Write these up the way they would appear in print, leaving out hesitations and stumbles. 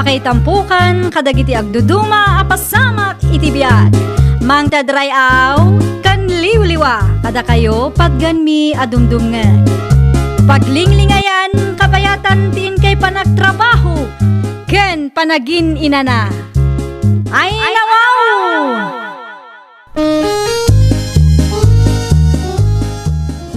Pakaitampukan, kadagiti agduduma, apasamak itibiyat. Mang tadrayaw, kan liwliwa, kada kayo pagganmi adumdumngan. Paglinglingayan, kabayatan tiin kay panagtrabaho, ken panagin inana. Ay nawaw!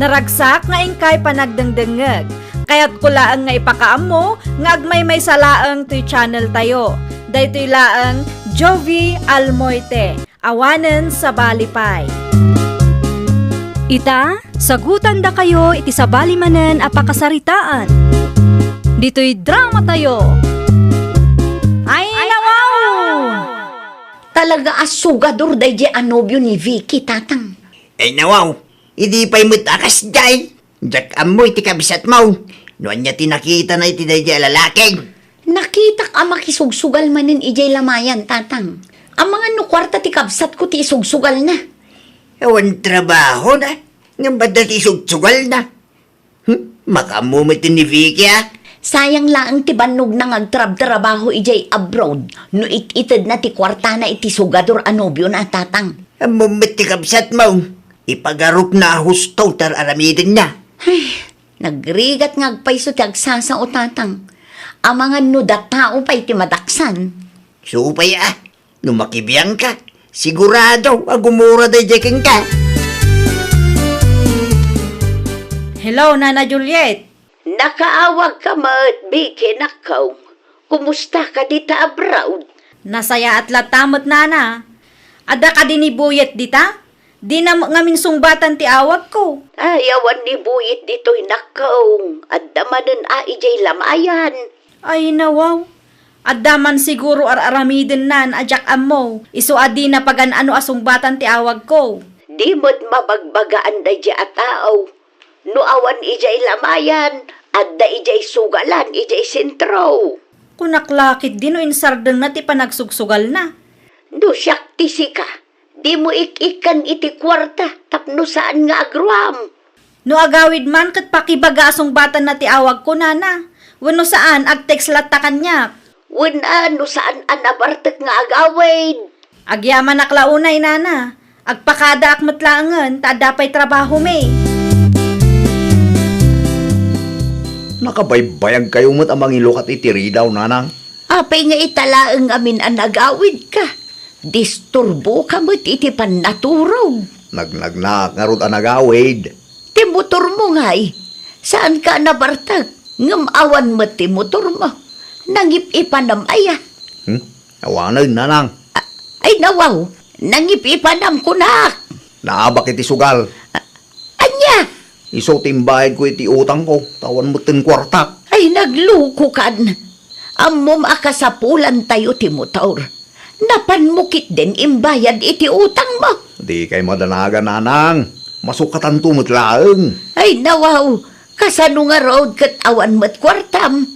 Naragsak nga ingkay panagdengdengeg. Kaya't kulaang nga ipakaam mo, nga agmay may salaang to'y channel tayo. Daytoy laang Jovi Almoite, awanen sa balipay. Ita, sagutan da kayo iti sa balimanen apakasaritaan. Dito'y drama tayo. Ay nawaw! Talaga asugador day di anobyo ni Vicky, tatang. Ay nawaw, hindi pa'y mutakas day. Jak amoy ti kabisat mo. Noan niya tinakita na iti day di alalaking. Nakita ka makisugsugal manin ijay lamayan, tatang. Ang mga nukwarta ti kabsat ko ti isugsugal na. Ewan trabaho na. Nga ba dati sugsugal na? Makamumit ni Vicky ah. Sayang laang ti banog na ngagtrab-trabaho ijay abroad. No it-ited na ti kwarta na iti sugador anobyo na, tatang. Amumit ti kabsat mo. Ipagarup na husto tar aramidin na. Ay, nagrigat ngagpaiso ti agsasa o tatang. Ang mga nudat tao pa iti madaksan. Supay ah. Numakibiyang ka. Sigurado, agumura day jeking ka. Hello, Nana Juliet. Nakaawag ka mat, Vicky, nakaw. Kumusta ka dita abroad? Nasaya at latamot, Nana. Ada ka din ibuyet dita? Di na ngamin sungbatan ti awag ko. Ayawan ni buyit dito'y nakaw. At damanan ijay lamayan. Ay nawaw. Adaman siguro araramidin nan ajak amo. Isu adi na pagan ano asungbatan ti awag ko. Di mo't mabagbagaan da di atao. No awan ijay lamayan. At da ijay sugalan, ijay sentro. Kunaklakit din o insardeng na ti panagsugsugal na. No siyak ti sika. Di mo ikikan iti kwarta, tapno saan nga agruam. No agawid man kat pakibaga asungbatan na ti awag ko, Nana. Wano saan ag-text latta kanyak. Wala no saan anabartek nga agawid. Agyaman aklaunay, Nana. Agpakada akmatlaangan, tadapay trabaho may. Nakabaybayag kayo mo't amang ilukat itiri daw, nanang. Apay nga italaang amin ang agawid ka. Disturbo ka mo't iti panaturog. Nagnagnak nga rod ang nagawid. Ti motor mo nga eh. Saan ka nabartag? Ngam awan mo ti motor mo. Nangip-ipanam aya. Awanan, nanang. Ay nawaw, nangip-ipanam ko na. Naabak iti sugal. Anya? Iso timbayad ko iti utang ko. Tawan mo tin kwartak. Ay nagluko kan. Amom akasapulan tayo ti motor. Napanmukit din imbayad iti utang mo. Di kay madanaga, nanang. Masukatan tumot laeng. Ay nawaw, kasano nga road kat awan mo't kwartam.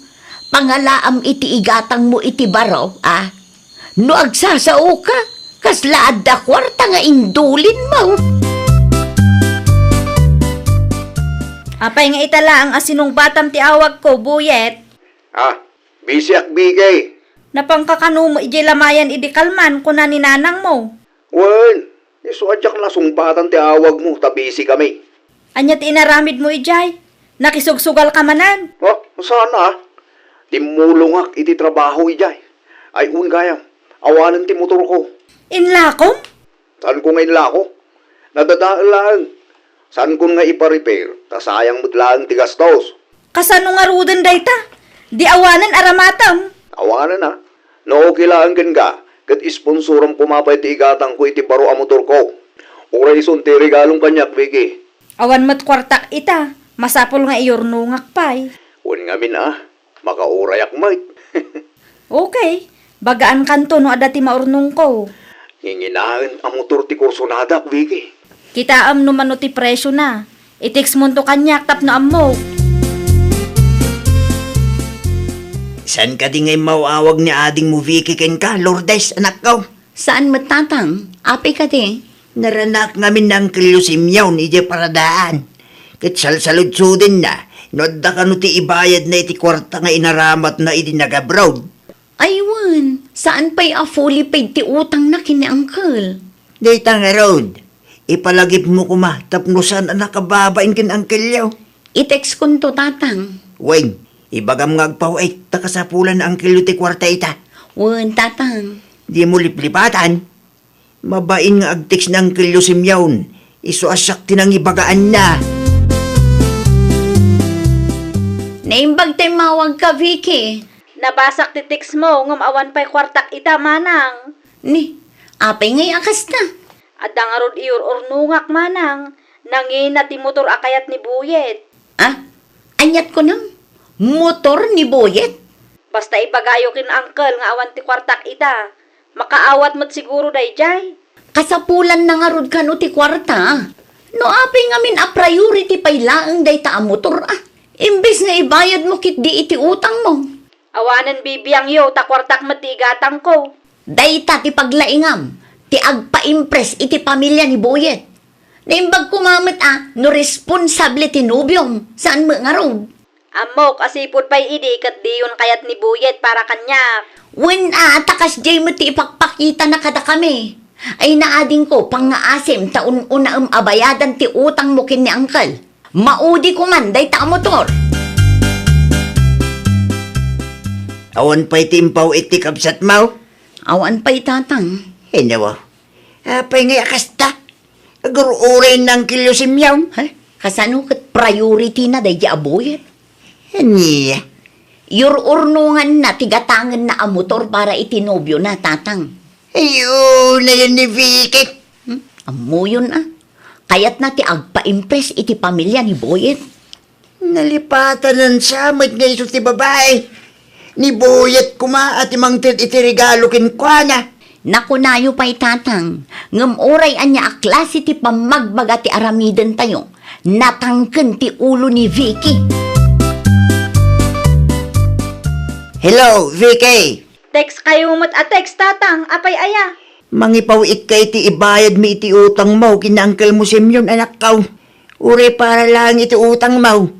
Pangalaam iti igatang mo iti baro, ah. No agsasao ka, kaslaad da kwarta nga indulin mo. Apay nga itala ang asinong batam ti awag ko, buyet. Busy akbigay. Napangkakano mo ijay lamayan idikalman kuna ni nanang mo. Well, isuadyak na sumbatan ti awag mo, tabisi kami. Anya ti inaramid mo ijay. Nakisugsugal ka manan. Sana? Timulongak iti trabaho ijay. Ay gayam, awanan ti motor ko. Inlakom? Saan ko ngayon lako? Nadadaan lang. Saan ko nga ipa-repair? Tasayang mutlaan ti gastos. Kasano nga rudan dayta? Di awanan aramatam. Awanan na. No, kailangan ka. Kat isponsoran pumapay ti igatang ko iti baro a motor ko. Oray ison ti regalong kanyak, Vicky. Awan mat kwartak ita. Masapol nga iyornungak pay. Wan nga min makaurayak mait. Okay. Bagaan kanto no adati maurnong ko. Nginginahan ang motor ti kursonadak, Vicky. Kitaam no mano ti presyo na. Itix mo to kanyak tap na ammo. San ka di ngay mawawag ni ading mo Vicky ken ka, Lourdes, anak ko? Saan matatang? Api ka di? Naranak namin ng krilusimyaw ni Ije Paradaan. Kat salsaludsudin na, nodda ka no ti ibayad na iti kwarta nga inaramat na iti nag-abroad. Aywan, saan pa'y a fully paid ti utang na kini Uncle? Dayta nga road. Ipalagip mo kuma, tapnusan ang nakababain kin Uncle yaw. I-text kun to, tatang. Weng, ibagam nga agpawait, takasapulan na Uncle yu ti kwarta ita. Wan, tatang. Di mo liplipatan. Mabain nga agtiks ng Uncle yu simyawn. Iso asyak tinang ibagaan na. Naimbag tayo mawag ka, Vicky. Nabasak ti text mo, ngam awan pa'y kwartak ita manang. Ni, apay ngay akas na. Adda nga rod iyor ornungak manang. Nangina ti motor akayat ni Buyet. Ah, anyat ko nang. Motor ni Boyet. Basta ipagayo kin uncle nga awan ti kwartak ita. Makaawat mo't siguro dayjay. Kasapulan na nga rod ka no ti kwarta. No apay ngamin a priority pa'y laang day ta a motor ah. Imbes na ibayad mo kit di iti utang mo. Awanan bibiyang yo, ta kwartak matigatang ko. Dayta ti paglaingam, ti agpa-impress iti pamilya ni Boyet. Naimbag kumamit no responsable ti nubyong, saan mo nga road? Amok, asipod pa'y idi, kat di yun kayat ni Buyet para kanya. When takas jay mo ti ipagpakita na kada kami. Ay naading ko, pangaasim taon una abayadan ti utang mo kin ni Uncle. Maudi ko man, dayta a motor. Awan pa'y timpaw iti kabsat mau. Awan pa'y tatang. Hinawa. Apay nga akasta. Agururin ng Uncle yu simyawn. Hay, kasano kat priority na day a Boyet? Niya. Yururnungan na tigatangan na a motor para itinobyo na tatang. Ayun na yun ni Vicky. Amo yun Kayat na ti agpa-impress iti pamilya ni Boyet. Nalipatan ng samit nga iso ti babae. Ni Boyet kuma at imang iti regalo kin kwa na. Nakunayo pa'y tatang, ngam oray anya a klase ti pamagbaga ti aramiden tayo, natangken ti ulo ni Vicky. Hello, Vicky. Text kayo mo't a text tatang, apay aya. Mangipawit kay ti ibayad mi iti utang mo kina Uncle mo simyon anak kaw. Uri para lang iti utang mo.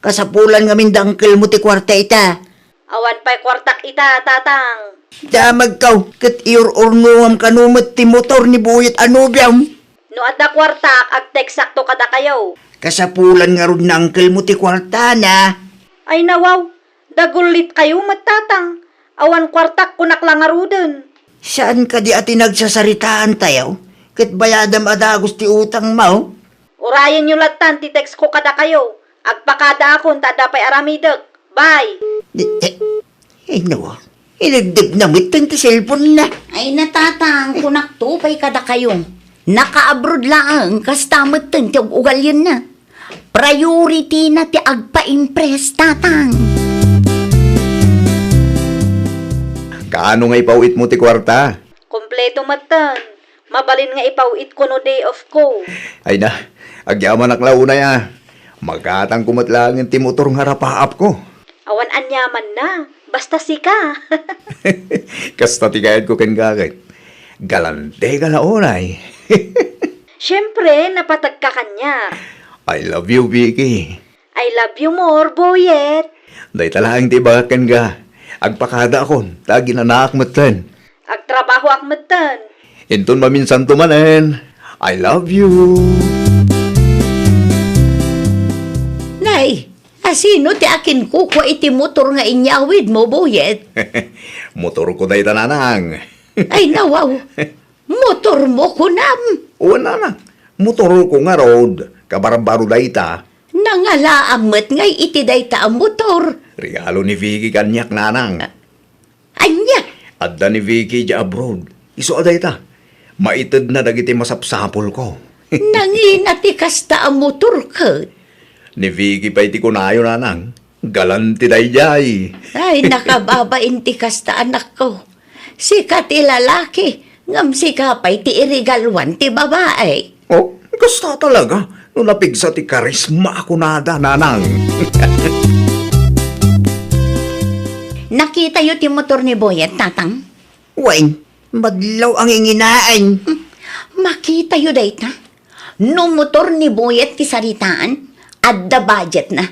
Kasapulan ngamin da Uncle mo ti kwarta ita. Awan pa'y kwartak ita, tatang. Damag kaw, kat iur-urnuam kanumot ti motor ni Buyet anubyam. No adda kwartak, ag text sakto kada kayo. Kasapulan nga rod na Uncle mo ti kwarta na. Ay nawaw, dagulit kayo matatang. Awan kwartak kunak lang nga ruden. Saan ka di ati nagsasaritaan tayo? Kat bayadam adagos ti utang mo? Urayan nyo latan, ti text ko kada kayo. Agpakada akon, tada pa'y aramidek. Bye! Nawa, inagdag na mitan ti cellphone na. Ay natatang, kunak to pa'y kada kayo. Naka-abroad lang, kastamot ten ti ugal yun na. Priority na ti agpa-impress, tatang. Kaano nga ipawit mo ti kwarta? Kompleto matan. Mabalin nga ipawit ko no day off ko. Ay na, agyaman aklaw na ya. Magkatang kumatlangin ti motor nga rapaap ko. Awan anyaman na. Basta sika. Kasta ti kayad ko ken gagay. Galante ka na onay. Siyempre, napatag ka kanya. I love you, Vicky. I love you more, Boyet. Day talaang ti bakakan ka. Agpakada akon, tagi na naakmatan. Agtrabaho akmatan. Inton maminsan tumanen. I love you. Nay, asino ti akin kuko iti motor nga inyawid mo, Boyet? Motor ko day tananang. Ay nawaw, motor mo kunam. Una na. Motor ko nga road. Kabarabaro day ta. Nangalaamet ngay iti dayta ang motor. Regalo ni Vicky kanyak nanang. Anya, Adda ni Vicky di abroad. Iso aday ta. Maitid na dagiti masapsapol ko. nanginati kasta ang motor ka. Ni Vicky pa iti kunayo nanang. Galanti day jay. Ay, nakababain ti kasta anak ko. Sika ti lalaki, ngam sika pa'y ti irigalwan ti babae. Oh, gusto talaga. Nung napigsa ti karisma ako nada, nanang. Nakita yo ti motor ni Boyet, tatang? Weng, madlaw ang inginaan. Makita yo dayta. No motor ni Boyet ti saritaan, adda budget na.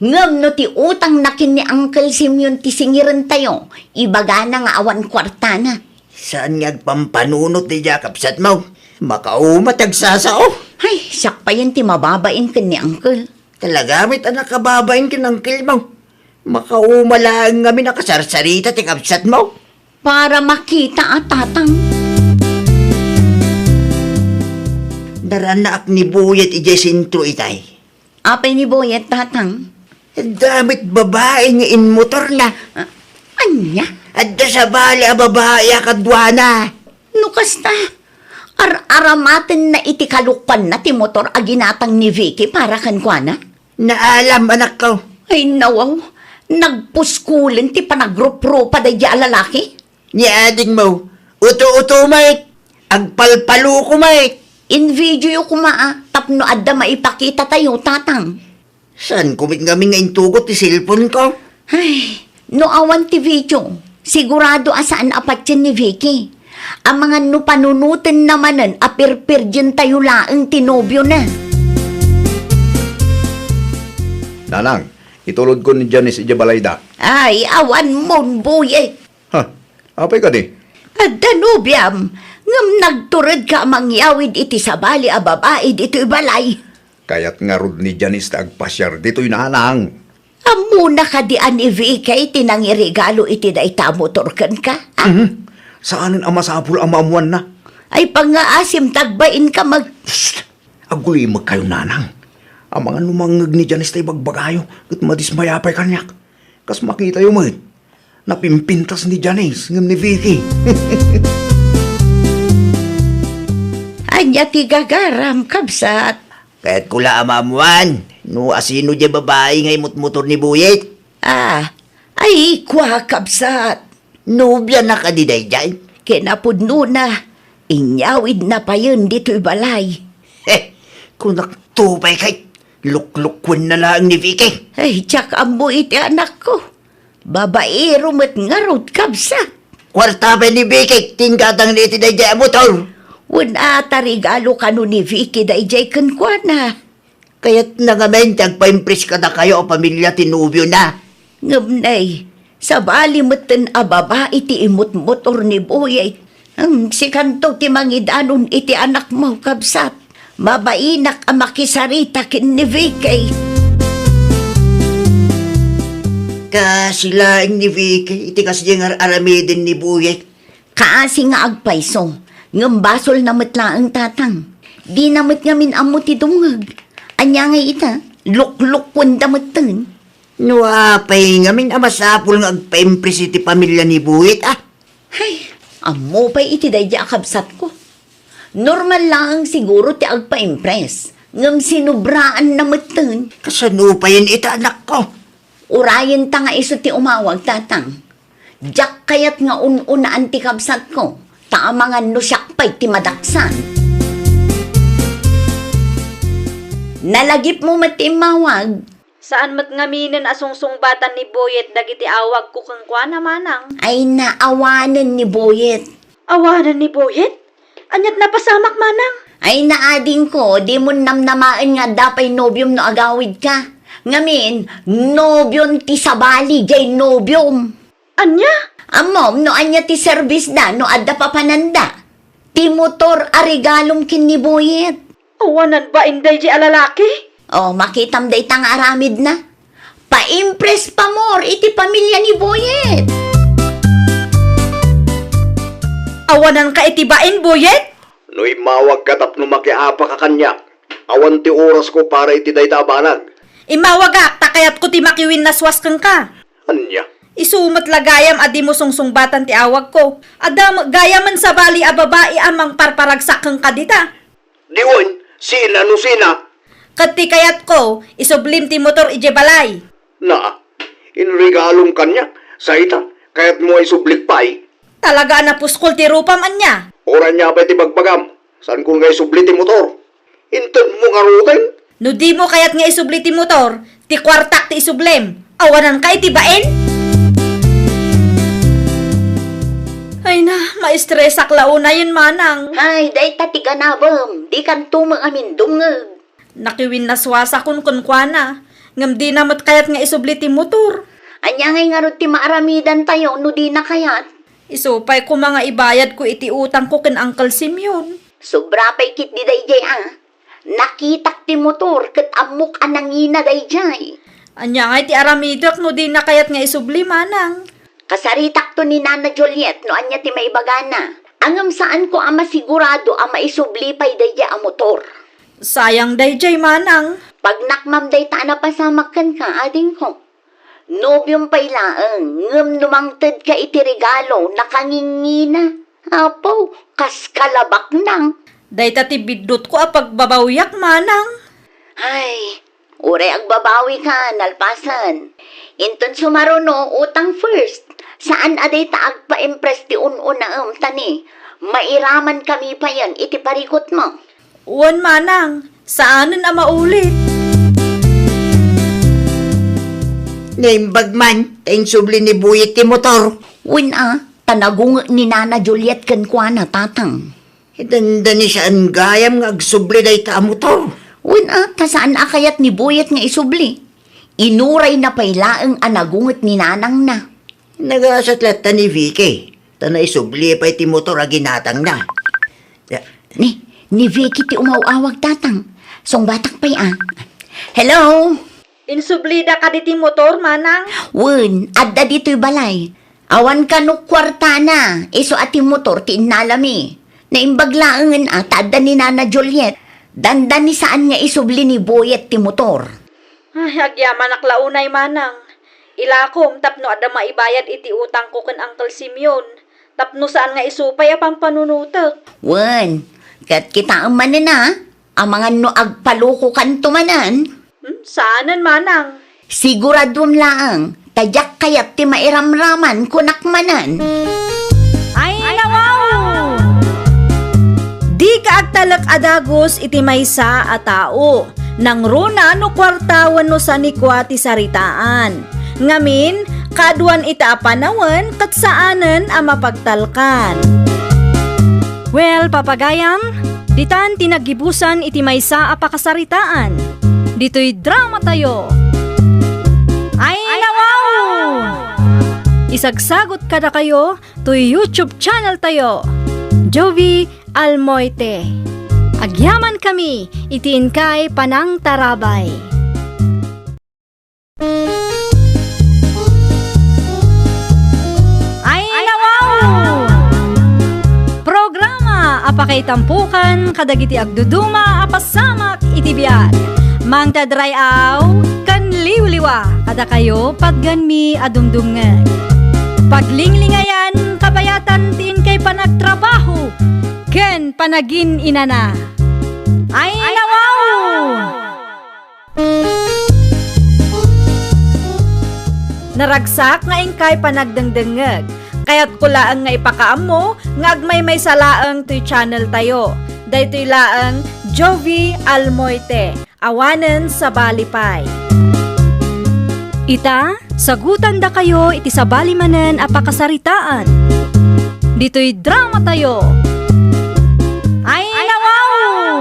Ngam no ti utang na kin ni Uncle Simeon ti singiran tayo, ibaga na nga awan kwarta na. Saan nga pampanunot ni Jakabsat mo? Makaumat agsasao. Ay, sak pa yan ti mababain kin ni Uncle. Talaga mit anak kababain kinangkil mo. Makaumalaang kami nakasarsarita ti kabsat mo. Para makita at tatang. Daranak ni Buyet ijesintro itay. Apay ni Boyet tatang. Damit babae nga in motor na. Anya? At sa bali a babae akadwana. Nukas na. Aramaten na itikalukpan na ti motor aginatang ni Vicky para kankwana. Naalam anak ko. Ay nawaw. Nagpuskulin ti panagrup-rupa da di lalaki. Ni ading mo. Uto-uto mait. Agpalpalo ko mait. In video ko tapno adda maipakita tayo tatang. San kumit kami nga intugot ti cellphone ko? Ay, no awan ti video. Sigurado asaan apat yan ni Vicky. Ang mga no panunutin namanan apirpir dyan tayo laang tinobyo na. Nanang, itulod ko ni Janice Ijabalayda. Ay, awan mon buye. Ha? Apay ka di? At danubyam, ngam nagturad ka mangyawid iti sabali a babae dito ibalay. Kaya't nga rod ni Janice na agpasyar dito'y nanang. Amuna ka di an ivikay tinangirigalo iti da itamotorkan ka. Saanin ang masapul ang maamuan na? Ay pangaasim tagbain ka mag... Aguloy magkayo nanang. Ang mga numangag ni Janice tayo bagbagayo at madismayapay kanyak. Kas makita yung mga napimpintas ni Janice ngam ni Vicky. Anya ti gagaram kabsat. Kaya't kula amamuan. No asino di babae nga imot-motor ni Buyet. Ay kwa kabsat. Nubya na kadiday dyan. Kinapudno na. Inyawid na pa yun dito ibalay. Kung naktupay kay, luklukwan na lang ni Vicky. Ay, tsak ambo iti anak ko. Babaero mat ngarot kabsat. Kwarta pa ni Vicky, tingkatang ni itiday dyan motor. Wala tarigalo kanu ni Vicky da ijay kankwana. Kaya't nangamen, tagpa-impress ka na kayo o pamilya tinubyo na. Ngamnay, sa bali matan ababa iti imot motor ni Boyay. Si kanto ti mangidanon iti anak mo kabsat. Mabainak ang makisarita kin ni Vicky. Kasilaing ni Vicky, iti kasi yung aramidin ni Buyet. Kaasi nga agpaiso, ngambasol na matlaang tatang. Di namat ngamin amo ti dungag. Anya nga ita, luklukwan damatan. Nuapay ngamin amasapul nga agpa-impress iti pamilya ni Buyet Ay, amo pa iti dayja kabsat ko. Normal lang siguro ti agpa-impress. Ngam sinubraan na matan. Kasanupayan ita anak ko. Urayan ta nga iso ti umawag tatang. Diyak kayat nga ununaan ti kabsat ko. Taamangan no siyak pa'y ti madaksan. Nalagip mo matimawag. Saan mat ngaminin asungsungbatan ni Boyet dagiti awag ko kang kwa manang? Ay naawanan ni Boyet. Awanan ni Boyet? Anyat napasamak manang? Ay naading ko, di mo namnamaan nga dapay nobyom no agawid ka. Ngamin, nobyom ti sabali jay nobyom. Anya? Amom, no anya ti service da, no adda pa pananda. Ti motor arigalom kin ni Boyet. Awanan ba inday di alalaki? Oh, makitam da itang aramid na. Pa-impress pa more iti pamilya ni Boyet. Awanan ka itibain, Boyet? No'y mawag ka tapno makiapa ka kanyak. Awan ti oras ko para iti day tabanag. Imawagak, takayat ko ti makiwin naswas kang ka. Anya? Isumat lagayam adi mo sungsунgbatan ti awag ko. Adam gayaman sa bali a babae amang parparagsak kang kadita. Diwan, sina no sina? Kati kayat ko, isublim ti motor ijebalay. Na, inregalong kanyak. Sa ita, kaya't mo ay sublik pa'y. Talaga na puskol ti rupam anya. Oran niya pa iti bagbagam. San kung ngay subli ti motor? Intan mo nga rutin? No di mo kayat nga isubli ti motor, ti kwartak ti isublem. Awanan ka itibain? Ay na, maistresak launa yun manang. Ay, day tatiga na bam. Di kan tumang amin dungag. Nakiwin naswasa kun kunkwana. Ngam di namot kayat nga isubli ti motor. Anya ngay nga ron ti maaramidan tayo, no di na kayat. Isupay ko mga ibayad ko iti utang ko ken Uncle Simeon. Sobra pa'y kit di dayjay Nakitak ti motor, kat amok anangina dayjay. Anya nga iti aramidak no di na kayat nga isubli manang. Kasaritak to ni Nana Juliet no anya ti maibagana. Angam saan ko ama sigurado ama isubli pa'y dayjay a motor. Sayang dayjay manang. Pag nakmam day ta na pasamakan ka, ading ko. Nobyong pailaang, ngam numangtad ka iti regalo, nakangingina. Apo, kas kalabak nang. Dayta ti bidot ko apag babawyak manang. Ay, ure agbabawi ka, nalpasan. Inton sumaruno, utang first. Saan aday ta agpa-impress ti un-una tani? Mairaman kami pa yan, iti parikot mo. Uwan manang, saanan ang maulit? Naimbag man, tayong subli ni Buyet ti motor. Win tanagung ni Nana Juliet kan kwa na tatang. Itanda ni saan gayam nga agsubli day ta a motor. Win tasaan akayat ni Buyet nga isubli. Inuray na pailaang anagungot ni Nanang na. Nagasatlat ta ni Vicky. Tanay subli pa iti motor a ginatang na. Ya, Ni Vicky ti umawawag tatang. Song batak pa'y Hello? Insublida ka diti motor manang. Win, adda dito'y balay. Awan ka no kwarta na. Iso ati motor ti inalami. Naimbaglaangan adda ni Nana Juliet. Danda ni saan nga isubli ni Buyet ti motor. Ay, agyaman aklaunay manang. Ilakom tapno ada maibayad iti utang ko ken Uncle Simeon. Tapno saan nga isupay apang panunutek. Wen, kat kita ang manin ang mga no agpaluko kan tumanan. Saanan manang? Siguradum laang, tadyak kayat ti mairamraman kunakmanan. Ay, nawaw! Di ka agtalak adagos iti maysa a tao. Nang runa no kwartawan no sanikwa ti saritaan. Ngamin, kaduan ita apanawan kat saanan a mapagtalkan. Well, papagayam, ditan tinagibusan iti maysa a pakasaritaan. Dito'y drama tayo. Ay, nawaw! Isagsagot kada kayo to YouTube channel tayo. Jovi Almoite. Agyaman kami, itiin kay Panang Tarabay. Ay, nawaw! Programa apakay tampukan kadagiti agduduma apasamak itibiyat. Mang tadray aw kan liwliwa kada kayo pagganmi adumdumngan. Paglinglingayan kabayatan tiin kay panagtrabaho ken panagin inana. Ay, nawaw! Naragsak nga ingkay panagdengdengeg. Kaya't kulaang nga ipakaam mo nga agmay may salaang to'y channel tayo. Daytoy laang Jovi Almoite. Awanen sa balipay. Ita, sagutan da kayo iti sa balimanen apakasaritaan. Dito'y drama tayo. Ay, nawaw!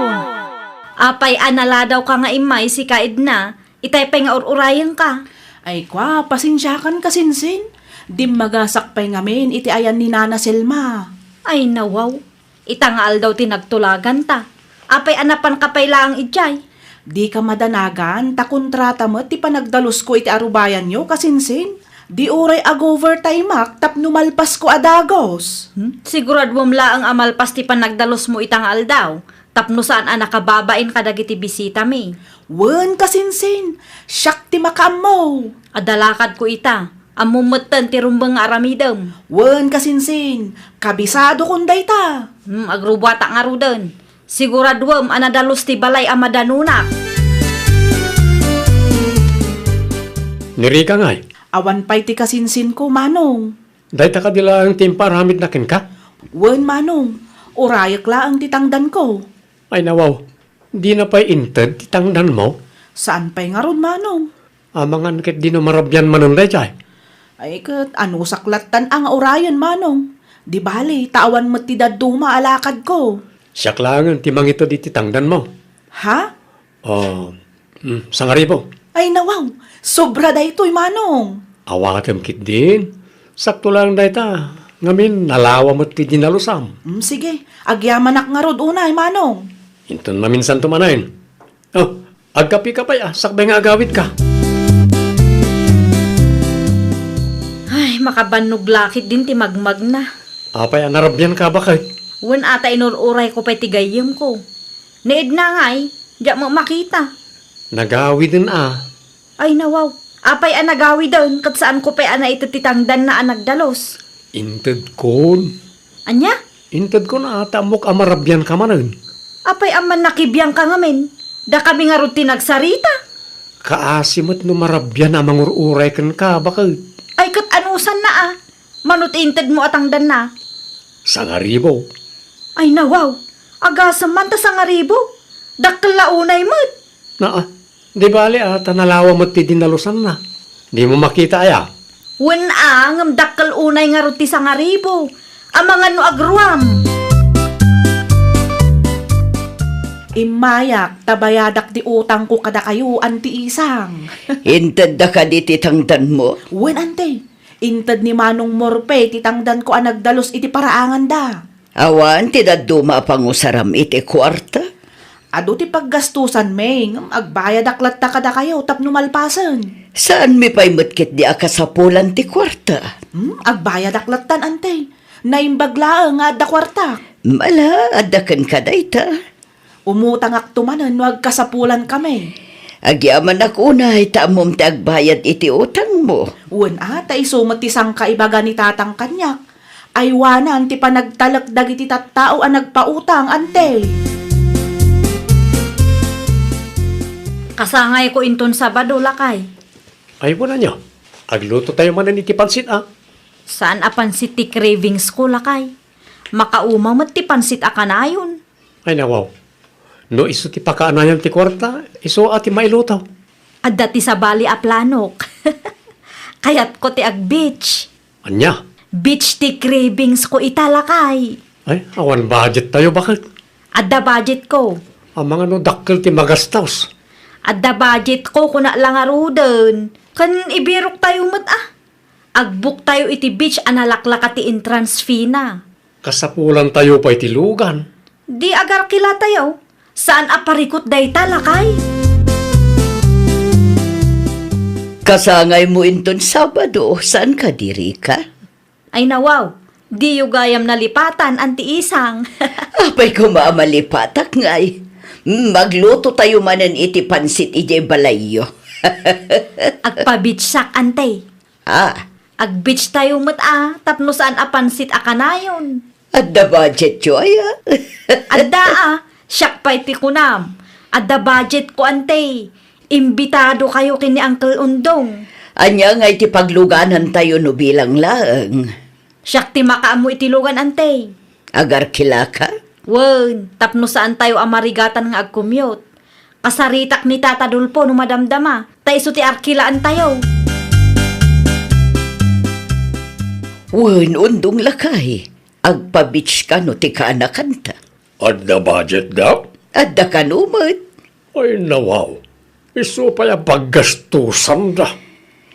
Apay analadaw ka nga imay si kaid na, itay pay nga ururayan ka. Ay kwa, pasensyakan kasinsin. Di magasakpay ngamin iti ayan ni Nana Selma. Ay, nawaw. Ita nga aldaw tinagtulagan ta. Apay anapan kapay laang ijay. Di ka madanagan, takontrata mo ti panagdalos ko iti arubayan nyo kasinsin. Di oray ag-overtime tapno malpas ko adagos. Sigurad mo laang amalpas ti panagdalos mo itang aldaw. Tapno saan nakababain kadagiti bisita mi. Wen kasinsin, siyak ti makam mo. Adalakad ko ita. Amumutan ti rumbang aramidem. Wen kasinsin, kabisado kunday ta. Agrubata nga rudan. Siguraduam anadalos ti balay amadanunak. Nirika nga Awan pa'y ti kasinsin ko, Manong. Dahi ta kadila ang timparamid na kin ka. Wen, Manong, urayak la ang titangdan ko. Ay nawaw, di na pa'y inted titangdan mo. Saan pa'y nga ron, Manong? Amangan ket di no marabyan manon day. Ay kat, ano saklatan ang orayan, Manong? Di bali, tawan mo ti daduma alakad ko. Siyak lang ti mangito di titangdan mo. Ha? Oh, sangari po. Ay nawaw, sobra daytoy manong. Awatem kit din. Sakto lang dayta. Ngamin, nalawa mo't ti dinalusam. Sige, agyaman nga rod unay manong. Inton maminsan tumanayin. Oh, agkapi ka pa ya. Sakbay nga agawit ka. Ay, makabanog lakit din ti magmag na. Apay, narabyan ka ba kay? Wen ata inururay ko pa'y tigayim ko. Need na nga'y, diya mo makita. Nagawi din Ay nawaw, apay anagawi doon, kat saan ko pa'y ana itititangdan na anagdalos. Inted kon. Anya? Inted kon ata mok amarabyan ka manan. Apay aman nakibiyang ka ngamin. Da kami nga rutin nagsarita. Kaasimot no marabyan na mangururay kan ka ba kay? Ay kat anusan na Manut inted mo atangdan na. Sa ngaribo. Ay nawaw, agasam man ta sa ngaribo. Dakkel launay mo't. Di bali ata nalawa mo't ti dinalusan na. Di mo makita aya. Wen ngam dakkel unay nga ruti sa ngaribo. Amangan no agruam. Imayak, tabayadak di utang ko kada kayo, anti isang. Inted da ka di titangdan mo. Wen ante, intad ni Manong Morpe, titangdan ko ang nagdalos iti paraangan da. Awan, tidaduma pangusaram iti kwarta. Ado ti paggastusan, Meng, agbayad aklat ta kada kayo, tapno malpasan. Saan mi pa'y matkit di akasapulan ti kwarta? Agbayad aklat tan, ante. Naimbaglaan nga da kwarta. Mala, adakan ka dayta. Umutang aktumanan, wag kasapulan kami. Agyaman ako na, itamom ti agbayad iti utang mo. Wen ata isumat ti sangka ibaga ni tatang kanyak. Aywanan ti panagtalagdag iti tattao ang nagpautang, ante. Kasangay ko inton Sabado lakay. Ay wala niya. Agluto tayo manan iti pansit Saan apansit ti cravings ko lakay? Makaumaw mat ti pansit akanayon. Ay nawaw. No iso ti pakaanayan ti kwarta, iso ati mailutaw. At dati sa bali a planok. Kayat ko ti ag-beach. Anya? Beach ti cravings ko italakay. Ay, awan budget tayo bakit? Adda budget ko. Ang mga no dakkel ti magastaws. Adda budget ko kuna lang aruden. Kan ibirok tayo mat Agbook tayo iti beach analaklaka ti entrance fee na. Kasapulan tayo pa iti lugan. Di agar kila tayo. Saan aparikot day talakay? Kasangay mo inton Sabado, saan ka diri ka? Ay nawaw, di yu gayam nalipatan anti isang. Apay ko maamalipatak ngay. Magluto tayo manan iti pansit ije balayo. Agpa-beach sak ante. Ag-beach tayo mat tapno saan apansit akanayon. Adda budget yo aya. Adda siyak pa iti kunam. Adda budget ko ante. Imbitado kayo kini Uncle Undong. Anya nga iti pagluganan tayo no bilang laeng. Siyak ti makaamo iti lugan ante. Agar kila ka? Wen, tapno saan tayo amarigatan nga ag-commute. Kasaritak ni Tata Dulpo no madamdama. Taiso ti arkilaan tayo. Wen, undong lakay. Agpa-beach ka no ti kaanakanta. Adda budget daw? Adda ka numat. Ay nawaw. Iso pa yung paggastusan da.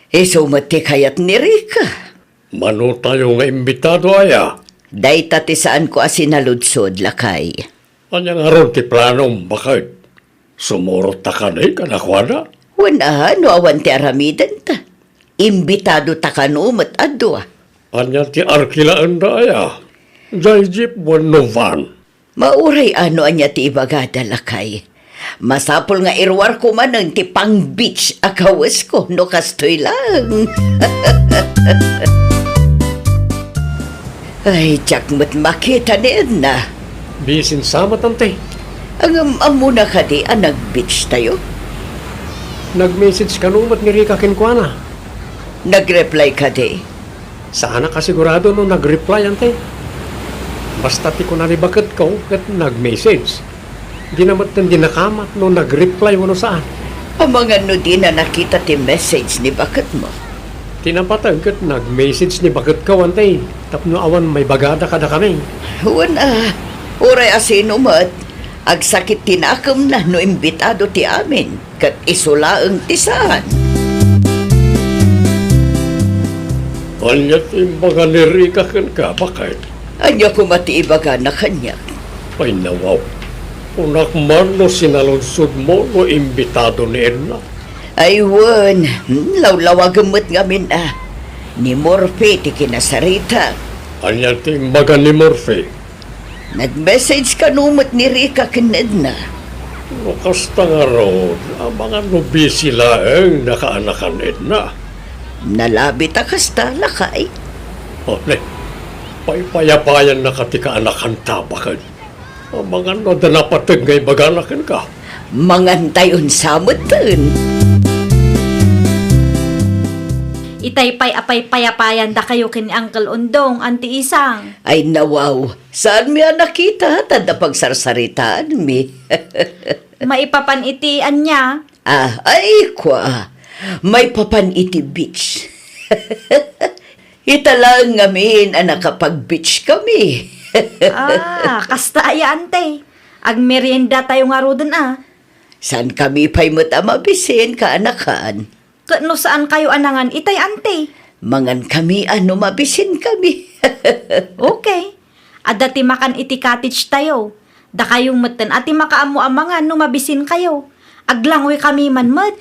Iso mati kayat ni Rika. Mano tayo nga imbitado aya. Dayta ti saan ko asinaludsod lakay. Anyang aron ti planong bakit? Sumurot ta ka na kanakwada? Wana, no awan ti aramidan ta. Imbitado ta ka numat adwa. Anyang ti arkilaan da aya. Jai jeep no van. Mauray ano anya ti ibagada lakay. Masapol nga irwar ko man ang ti pang beach akawas ko no kastoy lang. Ay, tsak mo't makita ni Edna. Bisin sama tante. Ang amuna ka di nag-beach tayo. Nag-message ka numat ni Rika Kinkwana. Nag-reply ka di. Sana ka sigurado no nag-reply ante. Basta ti ko naribakat ko kat nag-message. Di naman din nakamat no nag-reply mo no saan. Ang mga no di na nakita ti message ni bakat mo. Tinapatag kat nag-message ni bakat ka ante. Tapno awan may bagada ka na kami. Wana, uray asino mat. Ag sakit tinakam na no imbitado ti amin, kat isula ang tisahan. Anya ti mga nirika kan ka, bakit? Anya ko matiibaga na kanya. Ay nawaw. Unak man no sinalonsod mo no imbitado ni Edna. Ay, wan, lawlawagamot ngamin Ni Morphe ti kinasarita. Anya ti mga ni Morphe. Nag-message ka numot ni Rika kined na. No kasta nga road, ang mga nubi sila ang nakaanakan Edna. Nalabi ta kasta lakay. O ne, paypayapayan na katika anakan tabakan. Ang mga no danapatag ngay baganakan ka. Mangantayon samutan. Itay pay apay payapayan da kayo kin Uncle Undong, Auntie Isang. Ay nawaw, saan mi nakita? Tanda pagsarsaritaan mi. Maipapanitian niya. Ay kwa, may papaniti beach. Italang ngamin nakapag-beach kami. Kasta aya ante. Ag merienda tayo nga rodon San kami pa'y mabisin kaanakan? Kano saan kayo anangan itay ante? Mangan kami mabisin kami. Okay. Ada ti makan iti cottage tayo. Da kayong meten ati makaamu amangan no mabisin kayo. Aglangwe kami man met.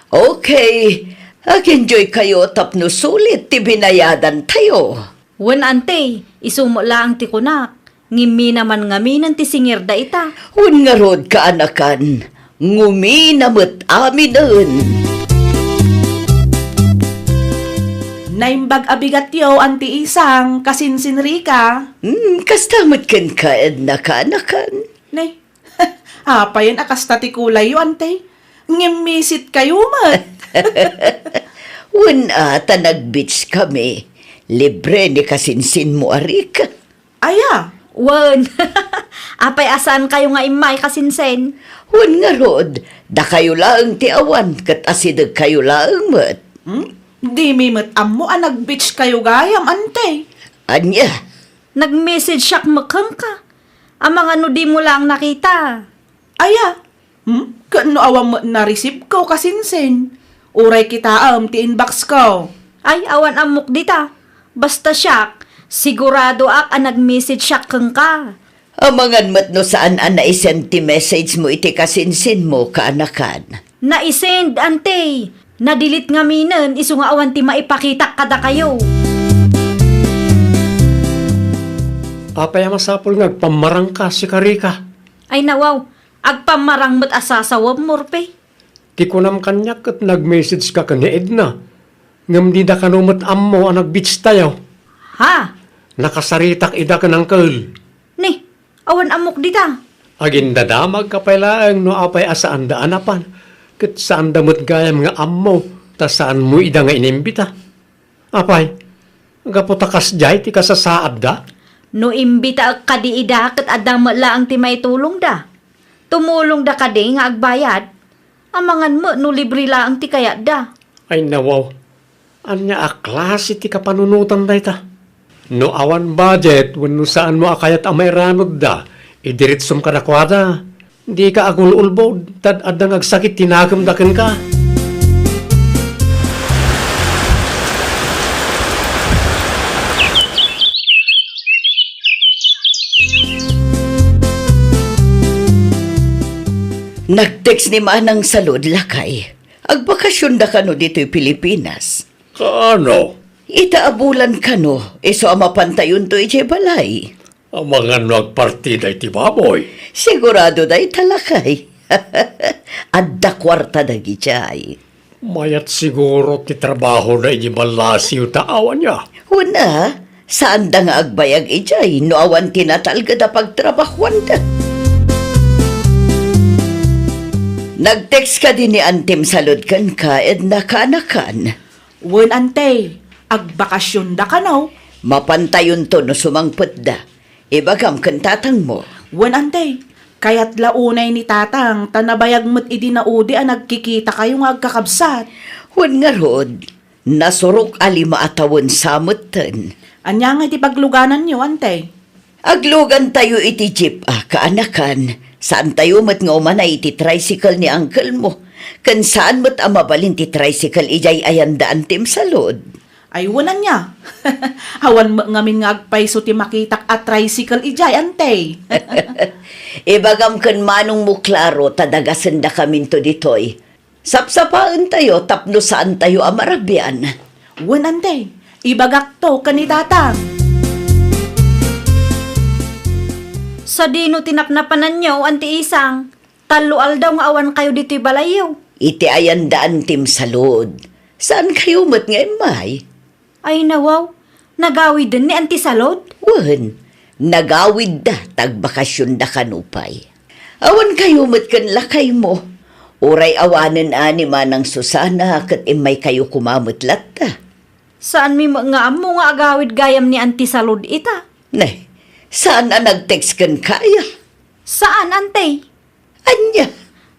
Okay. Ag-enjoy kayo tapno sulit ti binayadan tayo. Wen ante, isumo lang ti kunak. Ngimi naman ngami ti singir da ita. Un nga rod kaanakan, ngumi na mo't aminan. Naimbag abigat yo, Auntie Isang, kasinsin Rika. Kastamot kan kaed na kaanakan. Nay, hapayan akasta ti kulay yo, Ante. Ngimisit kayo, mat. Un ata nag-beach kami. Libre ni kasinsin mo, Arika. Aya, Wen. Apay asan kayo nga imay kasinsen. Un nga rod, da kayo lang ti awan, kat asidag kayo lang mat. di mi mat ammo nag-beach kayo gayam, Ante. Anya, Nag-message siya makang ka. Ang mga no di mo lang nakita. Aya, kano awam mo na-receive ko kasinsin. Uray kita ti inbox ko. Ay, awan amok dita. Basta siya, sigurado ang nag-message siya kang ka. amangan mat no saan naisend ti message mo iti kasinsin mo kaanakan. Naisend, ante. Nadilit nga minen, iso nga awan ti maipakita kada kayo. Apay masapol nga pamarang ka si Karika. Ay nawaw, agpamarang mat asasawab Morphe. Ti kunam kanyak at nag-message ka ni Edna. Ngam di da kanumat ammo ang nag-beach tayo. Ha? Nakasaritak ida ka ng Uncle. Ni, awan amok dita. Agin dadamag ka pailaang no apay asaan da anapan. Kat saan damot gayam nga ammo, ta saan mo ida nga inimbita. Apay, gaputakas jay ti kasasaad da. No imbita ag kadiida kat adama laang ti may tulong da. Tumulong da kadi nga agbayad. Amangan mo no libre laang ti kaya da. Ay nawaw, anya a klase ti kapanunutan da ita. No awan budget, wano saan mo akayat amay ranod da, idiritsom ka nakwada. Di ka agululbod, tad adang agsakit tinagamdakan ka. Nag-text ni Manang Salud lakay. Agbakasyon da kano dito'y Pilipinas. Kaano? Itaabulan kano, iso amapantayon to ije balay. Ang mga nagpartida iti baboy. Sigurado day talakay. Adda kwarta da gijay. Mayat siguro ti trabaho na ibalasiw taawan niya. Una, saan da nga agbayag ijay, no awan tinatalga da pagtrabahuan da. Nag-text ka din ni Antim Salud kan ka, Edna kaanakan. Wen, Ante, agbakasyon da kanaw. Mapantayon to no sumangput da. Ibagam kan tatang mo. Wen, Ante, kaya't launay ni tatang, tanabayag mo't idinaudi nagkikita kayo nga agkakabsat. Huwag nga rod, nasurok alima atawon samutan. Anya nga iti pagluganan nyo, Ante. Aglogan tayo iti jeep, kaanakan. Saan tayo mat nga umanay iti tricycle ni uncle mo? Kan saan mat amabalin ti tricycle ijay ayandaan tim salod? Ay, wanan niya. Hawan mo ngamin nga agpayso ti makitak at tricycle ijay, ante. Ibagam kan manong mo klaro, tadagasan da kamin to ditoy. Sapsapaan tayo, tapno saan tayo amarabyan. Wan, ante. Ibagak to kanitata. Sa dino tinapnapanan nyo, anti isang, talual daw nga awan kayo dito'y balayaw. Iti ayandaan tim salod. Saan kayo mat nga imay? Ay nawaw, nagawid din ni anti salod. Wan, nagawid da, tagbakasyon da kanupay. Awan kayo mat kan lakay mo. Uray awanan ani manang Susana kat imay kayo kumamutlat da. Saan mi nga amo nga agawid gayam ni anti salod ita? Nay, saan na nag-text kan kaya? Saan ante? Anya?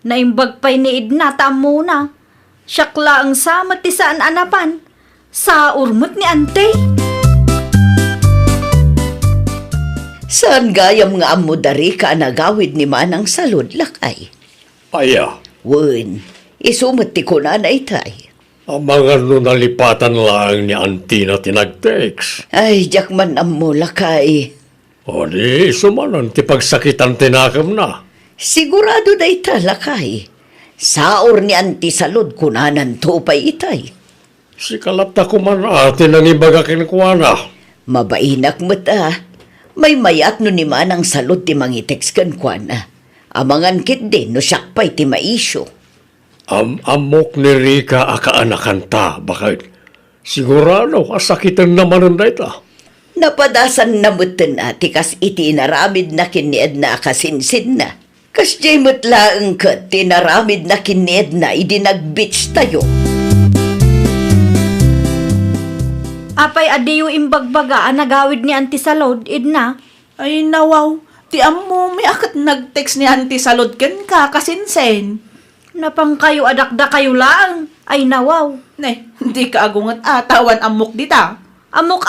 Naimbag pa'y ni Idna muna. Siyakla ang samat ti saan anapan. Sa urmot ni ante. Saan gayam nga amo dari ka nagawid ni manang salod lakay? Aya, Wan, isumot ti ko na itay. ang mga nalipatan lang ni auntie na tinag-text. Ay, jakman amo lakay. O di, sumanon, ti pagsakitan tinakam na. Sigurado da ita lakay. Saor ni anti salod kunanan to pa itay. Si kalapta ko man atin ang ibagakin ko na. Mabainak mata. May mayat no ni manang salod ti mangitex kan kuana. Amangan kit din no syakpay ti maisyo. Amok ni Rika akaanakan ta, bakit? Sigurado, kasakitan naman ang daita. Napadasan na mutan ati kas iti inaramid na kinied na akasinsin na. Kas jay mutlaang ka tinaramid na kinied na idinag-beach tayo. Apay adiyo imbagbaga ang nagawid ni anti salod, Idna. Ay, nawaw. Ti amo, may akat nag-text ni auntie salod ken ka kasinsen. Napang kayo adakda kayo lang. Ay nawaw. Ne, hindi ka agungat atawan amok dita. Amok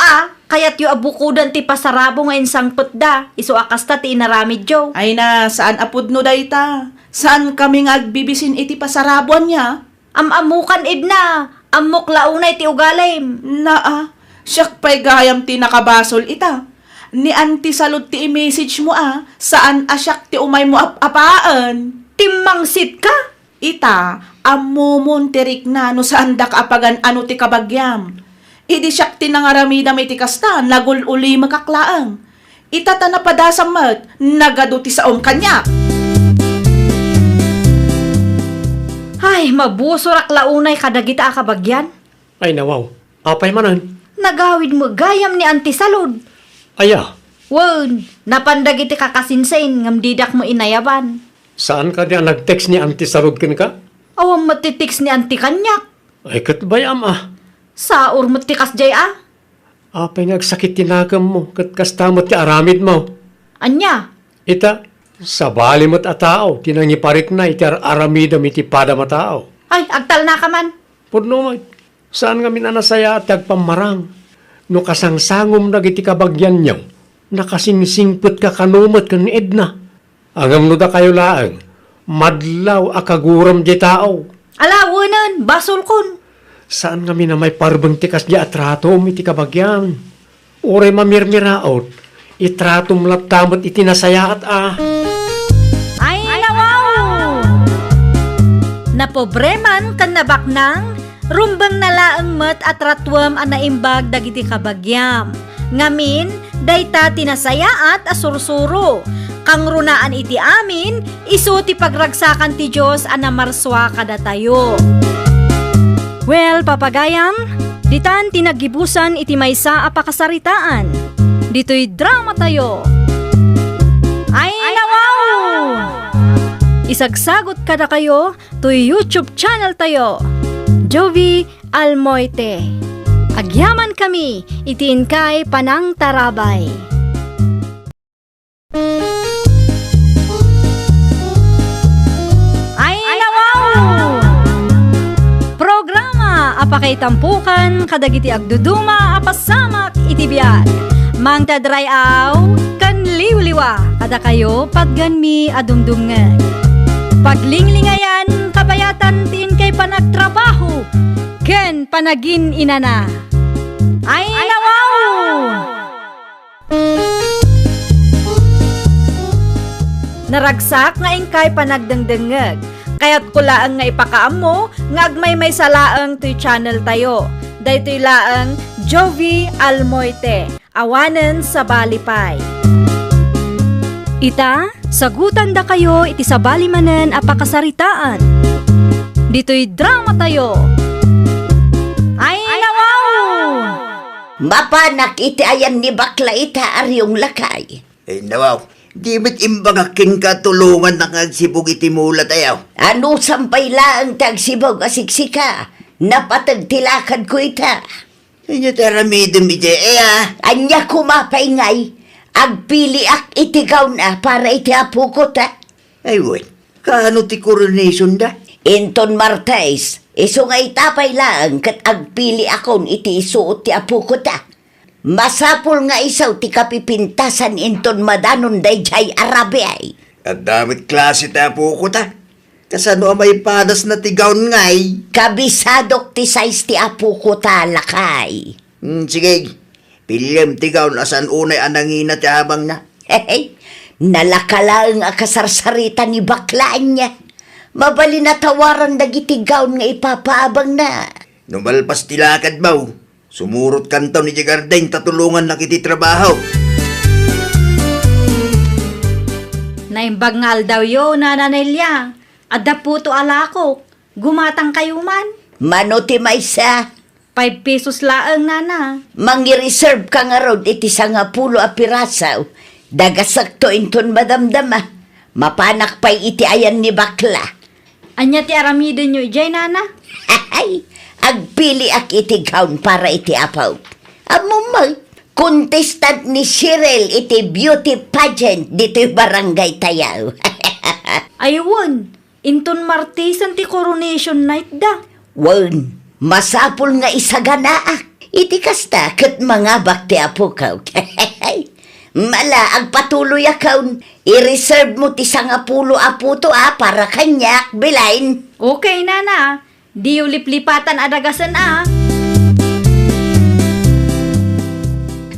kayat yu abukudan ti pasarabo nga insang putda. Iso akasta ti inaramid jo. Ay na, saan apod no dayta? Saan kami nga agbibisin iti pasarabuan niya? Amukan Idna. Amok launay ti ugalim. Naa, siyak pa'y gayam ti nakabasol ita. Ni auntie salod ti i-message mo saan asyak ti umay mo apaan? Timmangsit ka. Ita, amumon tirik na no saan da kaapagan ano ti kabagyam. Idi siyak ti nangaramida may ti kastan, nagululi makaklaang. Ita ta napadasam mat, nagado ti saom kanya. Ay, mabusurak launay kadagita akabagyan. Ay nawaw, apay manan. Nagawid mo gayam ni anti salod. Aya, Wan, napandag iti kakasinsain ngam didak mo inayaban. saan ka diyan nag-text ni auntie Sarod ken ka? Awang matitiks ni anti kanyak. Ay katbayam Sa urmatikas jay Apay ngagsakit tinakam mo, kat kastamot ti aramid mo. Anya? Ita, sa bali mo't a tao, tinangiparik na iti aramidam iti pada matao. Ay, agtal na ka man. Pudno mo, saan nga minanasaya at tagpamarang? No kasangsangom na iti kabagyan niyaw, nakasingsingput ka kanumot kan ni Edna. Angam no da kayo laang, madlaw akaguram di tao. Alawanan, basol kon. Saan nga mina may parbang tikas di atratom iti kabagyan? Uray mamirmiraot, itratom laptamot iti nasayaat Ay, nawaw! Napobreman kan nabaknang, rumbang nalaang mat at ratwam ang naimbag dagiti kabagyam. Ngamin, dayta tinasayaat asursuro. Kang runaan iti amin, isu ti pagragsakan ti Diyos anamarswa kada tayo. Well, papagayam, ditan tinagibusan iti maysa apakasaritaan. Dito'y drama tayo. Ay, nawaw! Isagsagot kada kayo to YouTube channel tayo. Jovi Almoite. Agyaman kami, itiin kay Panang Tarabay. Ay, nawaw! Programa apakay tampukan kadagiti agduduma apasamak iti biag. Mang tadrayaw kan Dua, kada kayo pagganmi adungdungan. Paglinglingayan, kabayatan tin kay panagtrabaho, ken panagin inana. Ay nawaw! Naragsak nga ingkay panagdengdengeg, kaya't kulaang nga ipakaamo, nga agmay may salaang to'y channel tayo. Daytoy laang Jovi Almoite, awanen sa Balipay. Ita, sagutan da kayo iti sa balimanen a pakasaritaan. Dito'y drama tayo. Ay nawaw! Mapanak iti ayan ni bakla ita aryong lakay. Ay nawaw, di ba't imbagakin ka tulungan na kagsibog iti mula tayo? Ano sampay laang tagsibog asiksika? Napatagtilakad ko ita. Inyo taramidum iti Anya kumapay ngay. Agpili ak itigaw na para iti apo ko ta. Ay wait, kaano ti coronation da? Inton Martes, iso nga itapay lang kat agpili akon iti isuot ti apo ko ta. Masapul nga isaw ti kapipintasan inton madanon day jay arabi ay. At damit klase tapo ko ta. Kasano may padas na tigaon ngay? Kabisadok ti size ti apo ko ta lakay. Sige, pilyem tigaon asan unay anangina ti habang na. Hey, nalakalaang akasarsarita ni baklaan niya. Mabali na tawaran dagitigaw nga ipapaabang na. Numalpas tilakad baw. Sumurot kantaw ni Jagardeng tatulungan na kiti trabaho. Naimbag nga aldaw yo, nananelya. Adda puto alako. Gumatang kayo man. Mano ti maysa, 5 pesos laang nana. mangi-reserve ka nga rod iti sangapulo a pirasaw. Dagasakto inton madamdama. Mapanak pa'y iti ayan ni bakla. Anya ti aramide nyo ijay nana. Ay, agpili ak iti gown para iti apaw. Amumay, contestant ni Cheryl iti beauty pageant dito'y barangay tayaw. Ayun, inton martisan ti coronation night da. Wan, masapul nga isaganaak. Iti kasta kat mga bakti apo kaw. Mala, agpatuloy akaw. I-reserve mo ti sangapulo apo to para kanyak bilain. Okay nana, di ulip-lipatan adagasan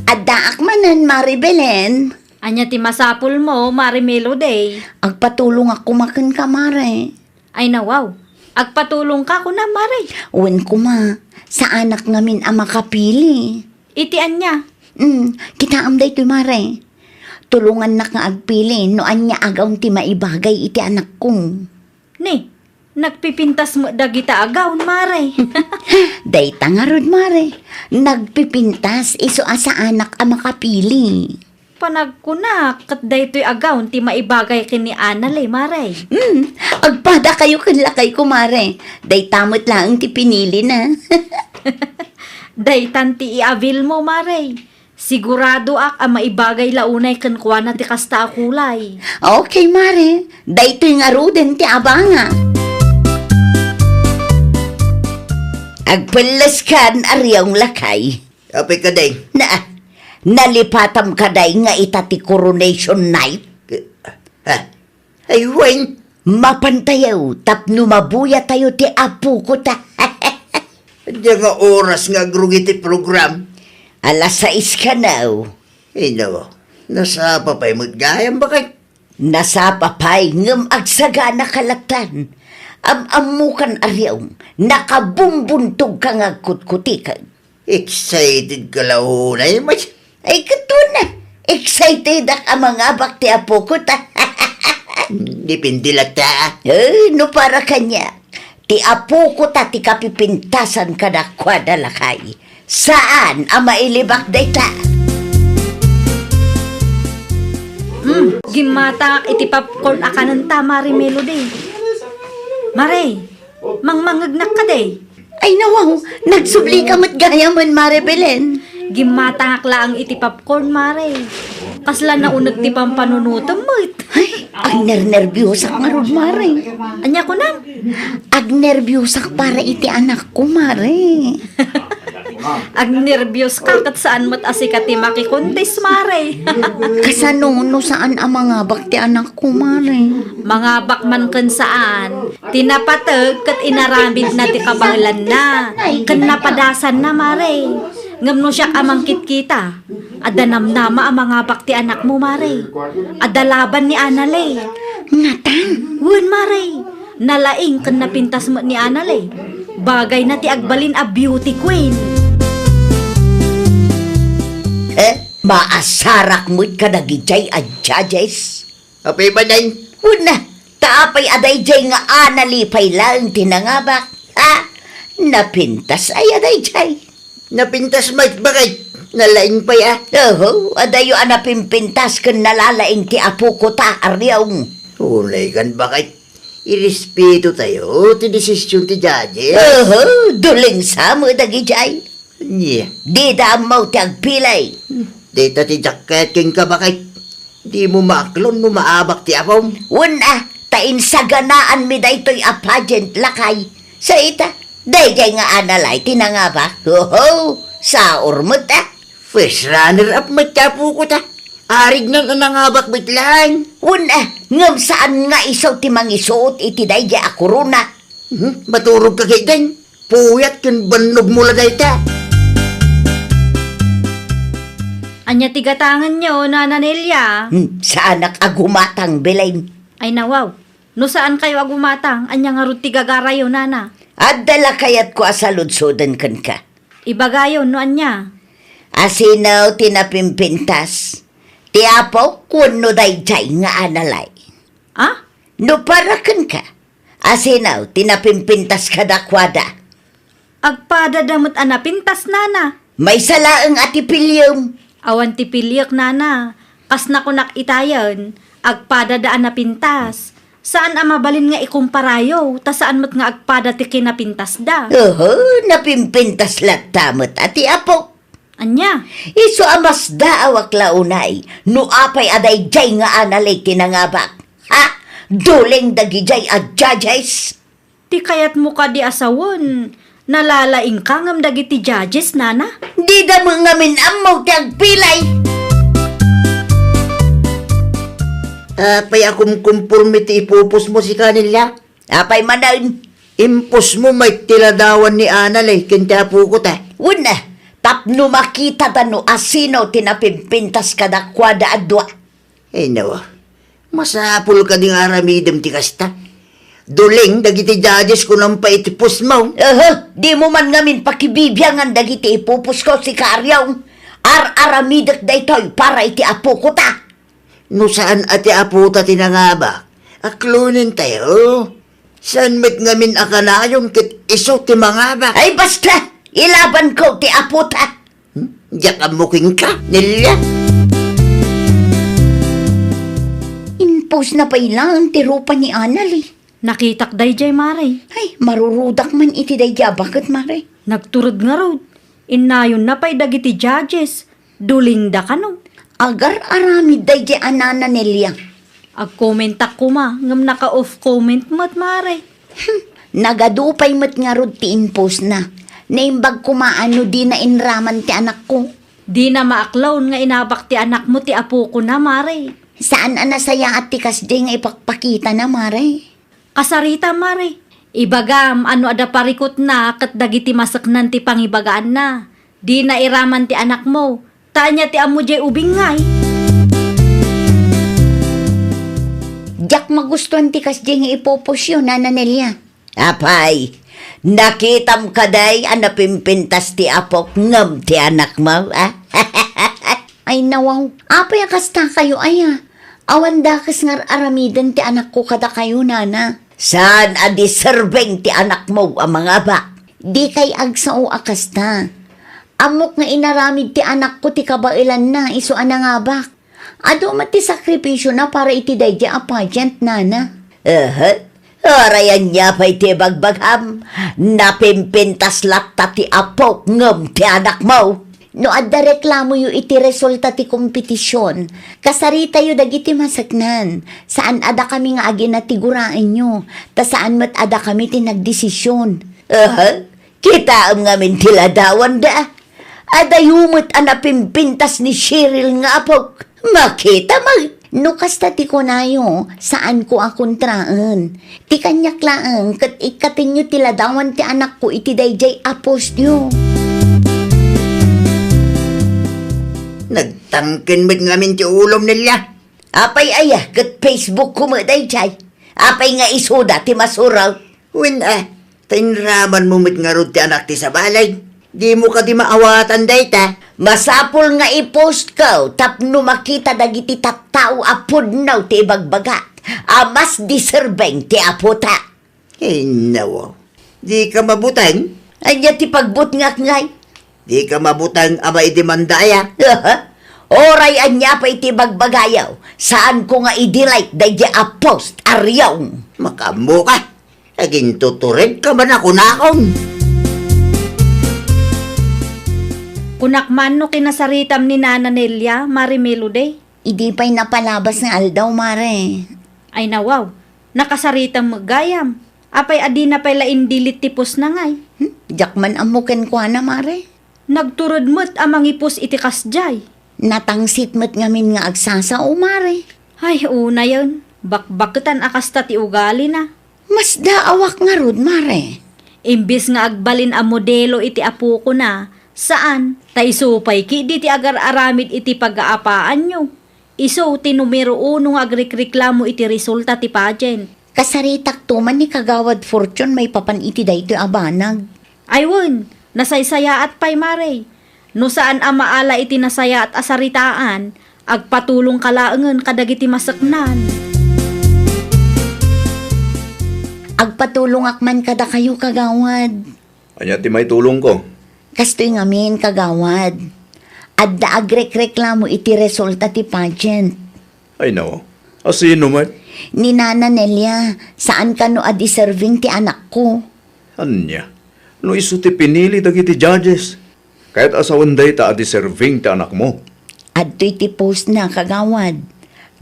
Adaak manan, Maribelen. Anya ti masapul mo, Marimelo day. Agpatulong ako makan ka, Mare. Ay nawaw, agpatulong ka ko na Mare. Uwan ko ma, sa anak ngamin ang makapili. Iti anya. Kita amday to, Mare. Tulungan na nga agpili, no anya agaw ti maibagay iti anak kong. Ni, nagpipintas mo dagita agaw, Mare. Dayta nga rod, Mare. Nagpipintas, iso sa anak ang makapili. Panagkunak, kat daytoy agaw, ti maibagay kini Anale, Mare. Agpada kayo kanlakay ko, Mare. Daytamot lang ti pinili na. Daytan ti iavil mo, Mare. Sigurado ak ang maibagay launay kankwa na ti kasta akulay. Okay, Mare. Daytoy nga ruden ti abanga. Agpalas kan aryong lakay. Apay ka day. Nalipatam kaday nga itati coronation night. Ay wen. Mapantayaw, tapno mabuya tayo ti apo ko ta. Diyan nga oras nga grugi ti program. Alas 6 ka na. Ay nawa, nasapa pa'y magayang bakay. Nasa papay ngam agsaga na kalatan. Amukan aryaw, nakabumbuntog ka nga kutkutikan. Excited ka lahunay, mas. Ay kato na, excited ang mga bakti apo ko ta. Dipindilat ta. No para kanya, ti apo ko ta ti kapipintasan ka na kwadalakay. Saan ang mailibak dayta? Gimata iti popcorn akanan ta, Marimelo day. Mare, mangmangagnak ka day. Ay nawaw, nagsubli ka mat gaya man, Maribelen. Gimatangak laang iti popcorn, Mare. Kasla na unag ti pampanunutom mo. Ay, ang nervyusak nga ron, Mare. Anya ko na. Ag nervyusak para iti anak ko, Mare. Ag nervyos ka kat saan mo't asikat ti makikuntis, Mare. Kasano no saan ang mga bakti anak ko, Mare? Mga bakman kan saan, tinapatag kat inaramid na ti kabalan na, kan napadasan na, Mare. Ngam no siya amangkit kita, adanamnama ang mga bakti anak mo, Mare. Adalaban ni Anale. Ngatang, Wun, Mare. Nalaing kan napintas mo ni Anale. Bagay na ti agbalin a beauty queen. Maasarak mo't kadagijay at judges. Apay ba day? Una, taapay aday jay nga analipay lang tinangabak. Ha? Napintas ay aday jay. Napintas mat bakit? Nalaing pa ya? Oho, adayo anapimpintas kan nalalaing ti apo ko ta aryong. Ulay kan bakit? Irespeto tayo, ti desisyon ti judges. Oho, duling sa mo dagijay. Yeah. Di damaw ti agpilay. Dito ti jacket king ka bakit? Di mo maaklon no maabak ti apom. Una, tain sa ganaan mi daytoy a pageant lakay. Sa ita, dayjay nga analay tinangabak. Oho, sa urmot First runner-up magkapo ko ta. Arig na nanangabak bitlang. Una, ngam saan nga isaw ti mangisuot iti dayjay a korona. Maturog ka kay Dan. Puyat kin banog mula dayta. Anya tigatangan nyo, Nana Nelia. Sa anak agumatang bilain. Ay nawaw, no saan kayo agumatang? Anya nga rin tigagarayo, Nana. At dala kayat ko asaludsodan kan ka. Ibagayo, no anya. Asinaw tinapimpintas. Ti apo kuno dayjay nga analay. Ah? No parakan ka. Asinaw tinapimpintas ka dakwada. Agpada damot anapintas, Nana. May salaang atipilyum. Awan ti pilyak, Nana. Kas na kunak itayan, agpada daan na pintas. Saan ang mabalin nga ikumparayo, ta saan mo't nga agpada ti kinapintas da? Oho, napimpintas latamot ati apo. Anya? Iso amas daawak launay, no apay aday jay nga analay tinangabak. Ha? Duling dagijay at judges. Ti kayat mo ka di asawon. Nalalaing ka ngam dagiti judges, Nana? Di da mo ngamin amaw tagpilay. Apay akong kumpurmiti ipupos mo si kanila. Apay manain. Impos mo may tiladawan ni Anal kintapo ko ta. Una, tapno makita da no asino tinapimpintas ka dakwada adwa. Ay nawa, masapul ka ding aramidem ti kasta. Duling, dagiti judges ko nang paitipos mo. Di mo man ngamin pakibibyangan dagiti ipupus ko si Karyaw. Ar-aramidak da ito'y para iti apo ko ta. No saan ati apo ta tinangaba? Aklunin tayo. Saan met ngamin akanayong kit iso ti mangaba? Ay basta, ilaban ko ti apo ta. Diyak amuking ka, nilya. Impos na pa ilang ti rupa ni Anal Nakitak dayjay, Mare. Ay, marurudak man iti dayja. Bakit, Mare? Nagturod nga raw. Inayon na pa'y dagiti judges. Duling da ka no. Agar aramid dayja anana Nelia. Ag-commentak ko ma, ngam naka-off comment mo't, Mare. Nagadupay mat nga rod ti impos na. Naimbag kumaano di na inraman ti anak ko. Di na maaklaon nga inabak ti anak mo ti apo ko na, Mare. Saan anasaya at ti kasdi nga ipakpakita na, Mare? Kasarita, Mare. Ibagam, ano ada parikot na kat dagiti masaknan ti pangibagaan na. Di na iraman ti anak mo. Tanya ti amo jay ubing ngay. Diyak magustuhan ti kasdi nga ipopos yun, Nana Nelia. Apay, nakitam kaday anapimpintas ti apok ngam ti anak mo, Ay nawaw, apay akasta kayo Awan dakas nga aramidan ti anak ko kada kayo, Nana. Saan adiserveng ti anak mo ang mga ba? Di kay agsao akasta. Amok nga inaramid ti anak ko ti kabailan na iso anangabak. Ado mati sakripisyo na para iti dayja a pageant, Nana. Arayan niya pa iti bagbagham. Napimpintas latta ti apok ngam ti anak mo. No adda reklamo yu iti resulta ti kompetisyon. Kasarita yu dagiti masaknan. Saan ada kami nga agi natiguraan nyo. Ta saan mat ada kami ti nagdesisyon. Kita ang ngamin tiladawan da. Adayumot ang napimpintas ni Cheryl nga apo. Makita mag. No kasta ti ko nayo, saan ko akontraan. Ti kanyak laang, kat ikating nyo tiladawan ti anak ko iti dayjay apos nyo. Nagtangkin mo't ngamin ti ulom nila. Apay aya, kat Facebook ko mo dayjay. Apay nga isuda ti masuraw. Wen tainraman mo mo't nga rod ti anak ti sa balay. Di mo ka di maawatan dayta. Masapol nga i-post ko, tapno makita dagiti tattao apod naw ti ibagbagat. Mas deserving ti apota. Nawa. Di ka mabutang. Anya ti pagbut ngay. Di ka mabutang ama idemandaya. Oray anya pa iti bagbagayaw. Saan ko nga i-delete dahil a-post aryaw. Makambo ka. Aging tuturid ka man ako nakong. Kunakman no kinasaritam ni Nana Nelia, Mari Melody. Idi pa'y napalabas nga aldaw, mare. Ay nawaw, nakasaritam magayam. Apay adi na pala indilit tipos na ngay. Jakman amuken ko na, mare. Nagturod mo't amang ipos iti kasjay. Natangsit mo't ngamin nga agsasao, mare. Ay, una yun. Bakbakutan akasta ti ugali na. Mas daawak nga rod, mare. Imbis nga agbalin a modelo iti apo ko na, saan? Taisupay ki di ti agar-aramid iti pag-aapaan nyo. Iso ti numero 1 nga agrekreklamo iti resulta ti pageant. Kasaritak tuman ni Kagawad Fortune may papan iti dayto abanag. Ayun, nasaysaya at pay mare. No saan a maala iti nasaya at asaritaan, agpatulong kalaangan kadagiti masaknan. Agpatulong akman kada kayo, Kagawad. Anya ti may tulong ko. Kastoy ngamin, Kagawad. Adda agrek-reklamo iti resulta ti pageant. Ay nawa. Asino man? Ni Nana Nelia, saan ka no a-deserving ti anak ko? Anya. No iso ti pinili dagiti judges. Kahit asawan day ta deserving ti anak mo. Adto'y ti post na, Kagawad.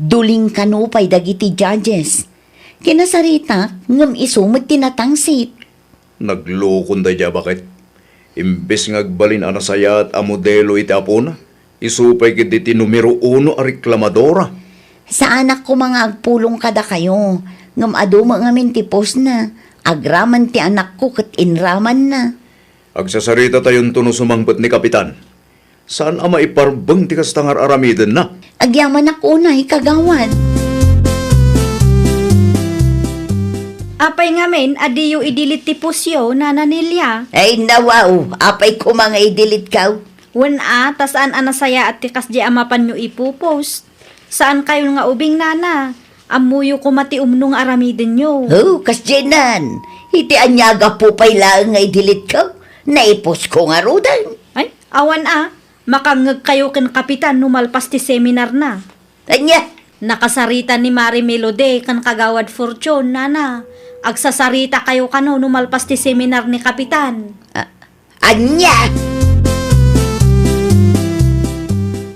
Duling kanupay dagiti judges. Kinasarita, ngam isumot tinatangsit. Naglukon day ja bakit? Imbes nga agbalin ang nasaya at a modelo iti apona, isupay kiti ti numero 1 a reklamadora. Sa anak ko mga agpulong kada kayo. Ngam aduma ngamin ti post na. Agraman ti anak ko kat inraman na. Agsasarita tayon tuno sumangpet ni Kapitan. Saan ama iparbang ti kastangar aramiden na? Agyaman ako na, Kagawad. Apay ngamin, adiyo idilit ti pusyo, Nana Nelia. Ay nawaw, apay ko mga idilit ka. Wen tas an anasaya at tikas di amapan nyo ipupost. Saan kayo nga ubing nana? Amuyo ko mati umnong aramiden nyo. Oh, kasjenan. Iti anyaga po pa'y lang nga idilit ka. Naipos ko nga rudan. Ay, awan makangag kayo kan kapitan numalpas ti seminar na. Anya, Nakasarita ni Mari Melody kan Kagawad Fortune, nana. Agsasarita kayo kano numalpas ti seminar ni kapitan. anya.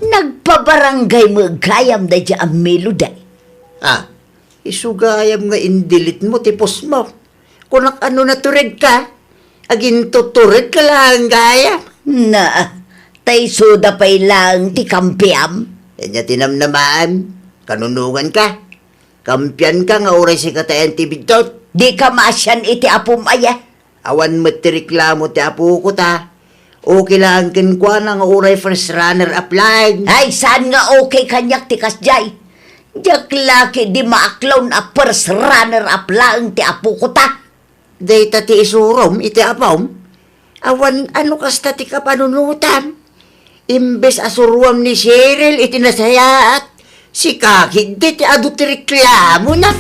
Nagpabarangay mo gayam da dya ang meloday. Isugayam nga indilit mo tipos mo. Kung ano naturid ka, aging tuturid ka lang gayam. Na, tay soda pa'y lang ti kampiam. Kanya tinamnamaan, kanunungan ka. Kampiyan ka nga oray si katayan ti bidtot. Di ka masyan iti apum aya. Awan mo ti reklamo ti apo ko ta. Okay lang kinkwa nga oray first runner up line. Ay, saan nga okay kanyak ti kasjay? Diyak laki di maaklaw na first runner up lang ti apo ko ta. Data ti isurom iti apam. Awan ano kasta ti kapanunutan. Imbes asuruam ni Cheryl iti nasayaat. Si kakid di ti adu ti reklamo na.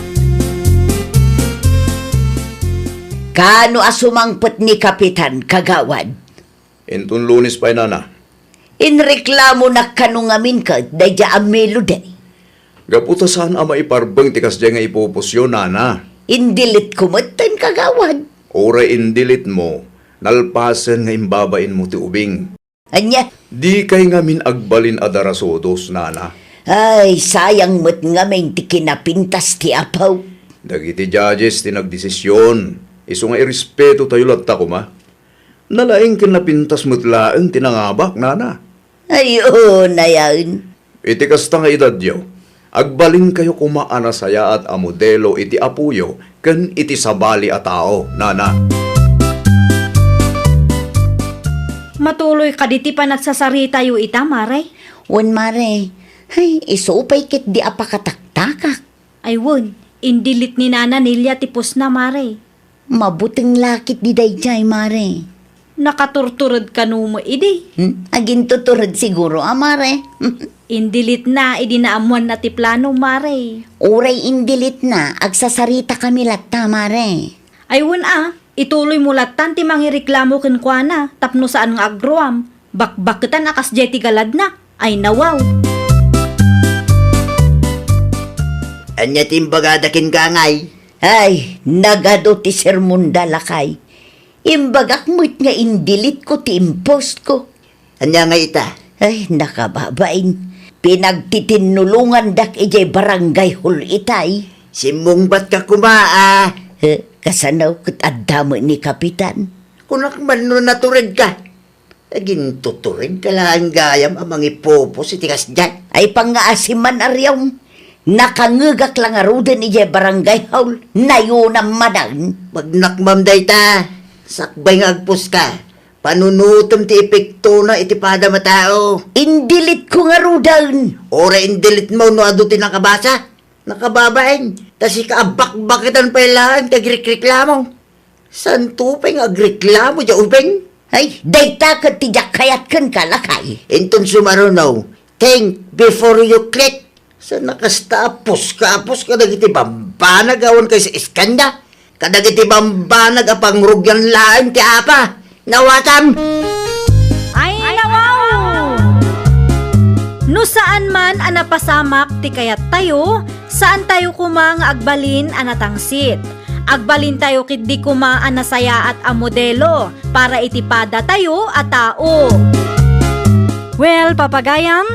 Kano asumangpot ni Kapitan Kagawad? Intun Lunes pa'y nana. Inreklamo na kanungamin ka dayja ang melody. Gaputa saan ama iparbang ti kasya nga ipupusyo nana. Indilit kumatan Kagawad. Oray indilit mo, nalpasen nga imbabain mo ti ubing. Anya, Di kay ngamin agbalin adarasodos nana. ay sayang mo't ngamin ti kinapintas ti apaw. Dagiti judges ti nagdesisyon. Iso nga irespeto tayo latta ko ma. Nalaing kinapintas mo't laeng tinangabak, nana. Ayun na yan. Iti kasta nga edad yo, agbalin kayo kumaana saya at amodelo iti apuyo, ken iti sabali a tao, nana. Matuloy ka diti pa nagsasarita yu ita, Mare. Wan mare, ay isupay kit di apakataktakak. Ay won, indilit ni Nana Nelia tipos na, Mare. Mabuting lakit di dayjay mare. Nakaturturod ka mo, idi. Agin tuturod siguro mare. Indilit na, idi naamuan na ti plano, Mare. Uray indilit na, agsasarita kami latta mare. Ay won ituloy mo latan ti mangireklamo ken kuana, tapno saan nga agruam. Bakbaketan akas jay ti galad na. Ay nawaw. Anya timbagadakin ka ngay. Ay, nagado ti sermon dalakay. Imbagak mo't nga indilit ko ti impost ko. Anya nga ita. Ay, nakababain. Pinagtitinulungan dak ijay barangay hul itay. Simbong ka kumaa. Kasanaw kat adamo ni Kapitan. Kunak man no naturid ka. Agin tuturid ka lang gayam amang ipopos itikas dyan. Ay pangaasiman aryaw. Nakangagak lang arudan ijay barangay hul. Nayunam manang. Magnakmam day ta. Sakbay nga agpos ka. Panunutom ti epekto na iti pada matao. Indilit ko nga rudan. Ora indilit mo no ado ti nakabasa. Nakababain. Tas ikaabak-bakitan pa ilaan kagreklamo. San tupeng agreklamo dya upeng? Ay, dayta ka tijak kayat kan kalakay. Inton sumarunaw. Think before you click. Sa nakastapos ka dagiti bambanag awan kay sa iskanda. Kadagiti bambanag apang rugyan laing ti apa. Nawatam! Ay nawaw! No saan man anapasamak ti kayat tayo, saan tayo kuma nga agbalin anatangsit. Agbalin tayo kit di kuma anasaya at amodelo para itipada tayo at tao. Well, papagayam,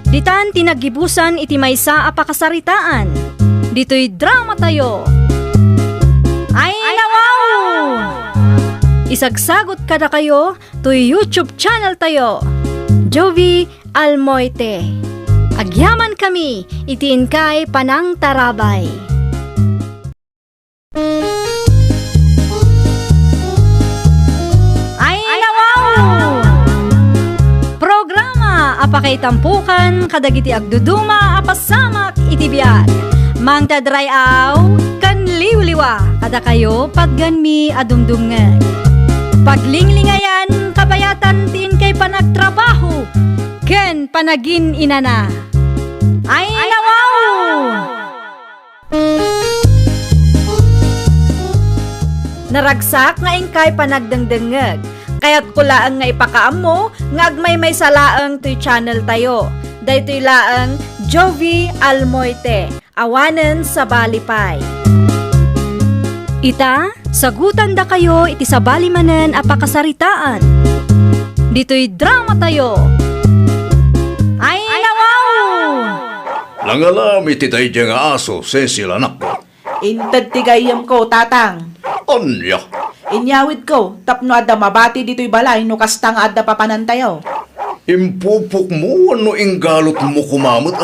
ditan tinagibusan iti maysa apakasaritaan. Dito'y drama tayo. Ay nawaw! Isagsagot kada kayo to YouTube channel tayo. Jovi Almoite. Agyaman kami, itiin kay Panang Tarabay. Ay nawaw! Programa apakay tampukan kadagiti agduduma apasamak itibiyag. Mang tadrayaw kan liwliwa kada kayo pagganmi adumdumngeg. Paglinglingayan kabayatan tin kay panagtrabaho ken panagin inana. Ay nawaw! Naragsak nga ingkay panagdengdengeg. Kaya't kulaang nga ipakaam mo nga agmay may salaang to'y channel tayo. Daytoy laang Jovi Almoite. Awanen sa Balipay. Ita, sagutan da kayo iti sabali manen apakasaritaan. Dito'y drama tayo. Ay nawaw! Langalam iti tayo nga aso, Cecil anak ko. Intad tigayam ko, tatang. Anya, Inyawid ko, tapno adda mabati dito'y balay no kastang adda papanantayaw. impupok mo ano inggalot mo kumamot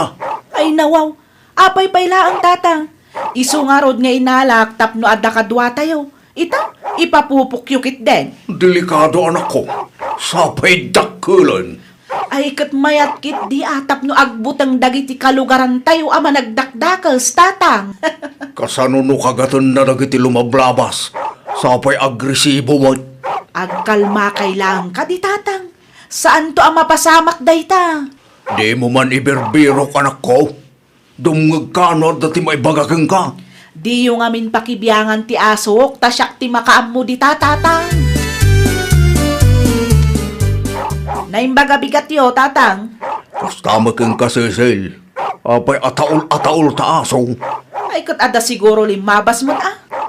Ay nawaw, apay pailaang tatang. Isu nga rod nga inalak tapno adda kadwa tayo. Ita, ipapupukyukit din. Delikado anak ko, sapay dakkulan. Ay kat mayat kit di atap no agbutang dagiti kalugaran tayo ama nagdakdakals tatang. Kasano no kagatan na dagiti lumablabas, sapay agresibo mo. Agkalma kailang ka di tatang. Saan to ang mapasamak dayta? Di mo man iberbiro anak ko. Dumngag ka no dati may bagakang ka. Di yung amin pakibiyangan ti asok, tasyak ti makaam mo di tatang. Naimbaga bigat yo, tatang. Kastama kang kasesel. Apay ataol ta asong. Ay kat ada siguro limabas mo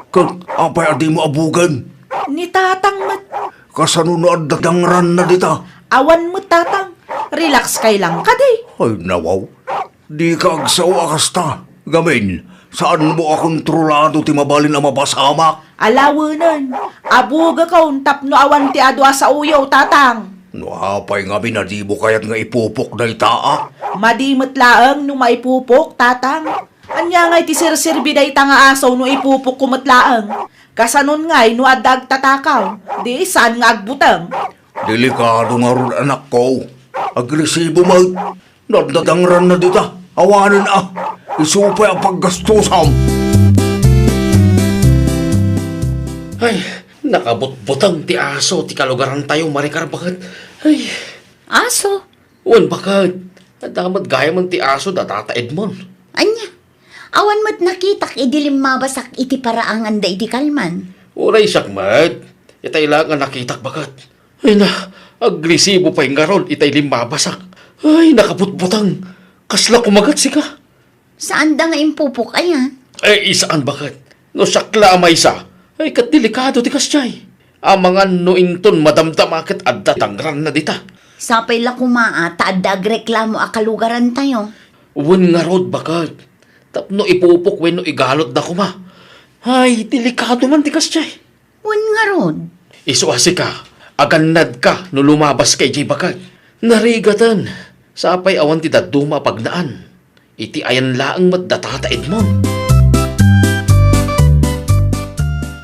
Kat apay adi mo abugan. Ni tatang mat. Kasano no adadangran na dita. Awan mo tatang. Relax kay lang ka di. Ay nawaw. Di ka agsawa kasta. Gamin, saan mo akontrolado ti mabalin ang mapasamak? Alawanan, abuga kaun tapno awan ti adwa sa uyaw, tatang. No apay nga binadibo kayat nga ipupok na itaa. Madimot laang no maipupok, tatang. Anya nga'y ti sirsirbi day tanga asaw no ipupok kumatlaang. Kasanon nga'y no adag tatakaw, di saan nga agbutang. Delikado nga ron anak ko. Agresibo mag. Nadadangran na dita. Awanan Isupay ang paggastusam. Ay, nakabutbutang ti aso, ti kalugaran tayo, marikar bakit? Ay, Aso? wan bakit? Damat gaya man ti aso, datata Edmond. Anya? Awan mo't nakitak idilim mabasak iti paraangan da iti kalman. Uray sakmat, itay lang nga nakitak bakit? Ay na, agresibo pa yung garon, itay limabasak. Ay, nakabutbutang, kasla kumagat sika. Saan da nga impupok ayan? Eh, isaan bakit? No sakla may isa, ay kat delikado ti kasyay. Ang mga nointon madamdamakit at datangran na dita. Sapay la kumaa, taadag reklamo akalugaran tayo. Wan nga rod bakit? Tapno ipupok no igalot na kuma. Ay, delikado man ti kasyay. Wan nga rod. Isuasi ka, aganad ka no lumabas kay Jay bakit? Narigatan, sapay awan ti daduma pagnaan. Iti ayan laang matdatata Edmond.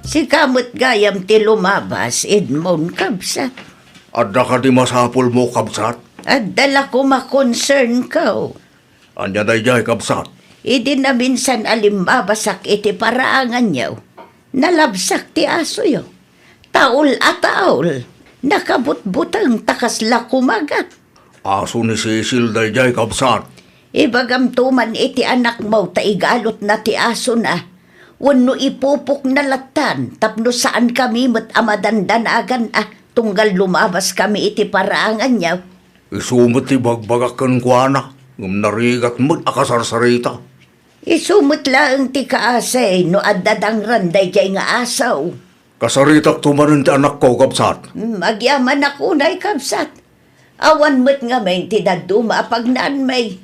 Si kamot gayam ti lumabas, Edmond Kabsat. Adda ka di masapul mo, kabsat. At dala ko ma-concern ka. Anya day jay, kabsat. Idi na minsan alimbabasak iti paraangan niyo. Nalabsak ti aso yo. Taol at taol. Nakabutbutang takasla kumagat. Aso ni Cecil day jay, kabsat. Ibagam tuman iti anak mo taigalot na ti aso na. Wano ipupok na latan, tapno saan kami mat amadandanagan tunggal lumabas kami iti paraangan niya. Isumot ti bagbagakan ko anak. Ngam narigat mo't akasarsarita. Isumot lang ti kaasay no addadang randay jay nga asaw. Kasaritak tumanin ti anak ko, kabsat. Magyaman ako na'y kabsat. Awan mo't nga may ti daduma pag naan may.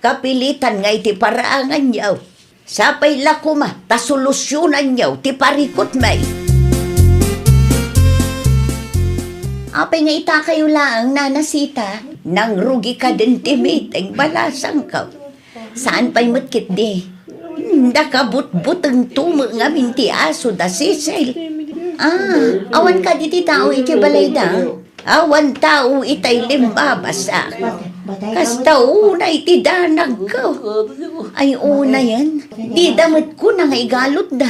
Kapilitan nga iti paraangan niya. Sapay la kuma, tasolusyonan niyo, ti parikot may. Apay nga ita kayo lang, nanasita. Nang rugi ka din ti meeting, balasang ka. Saan pa'y matkit di? Nakabut-butang tumo nga minti aso da Cecil. Awan ka di ti tao iti balay da. Awan tao itay limbabasak. Kasta una iti danag ko. Ay una yan. Di damit ko na nga igalot da.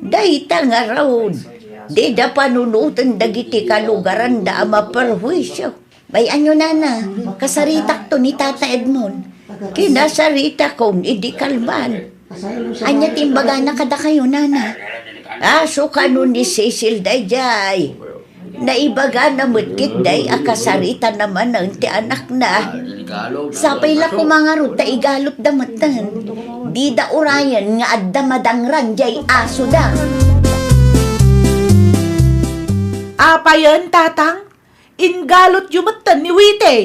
Dayta nga raon. Di da panunutan dagiti kalugaran da ama perwisyo. Bayan nyo na. Kasaritak to ni Tata Edmond. Kinasarita kong idi kalman. Anya timbaga na kada kayo, nana. Aso ka nun ni Cecil dayjay. Naibaga na mutkit day akasarita naman ng ti anak na. Sapay la kumangarot ta igalot damatan. Di da urayan nga adda madangran jay aso da. Apayan, tatang? Ingalot yumatan ni Wite.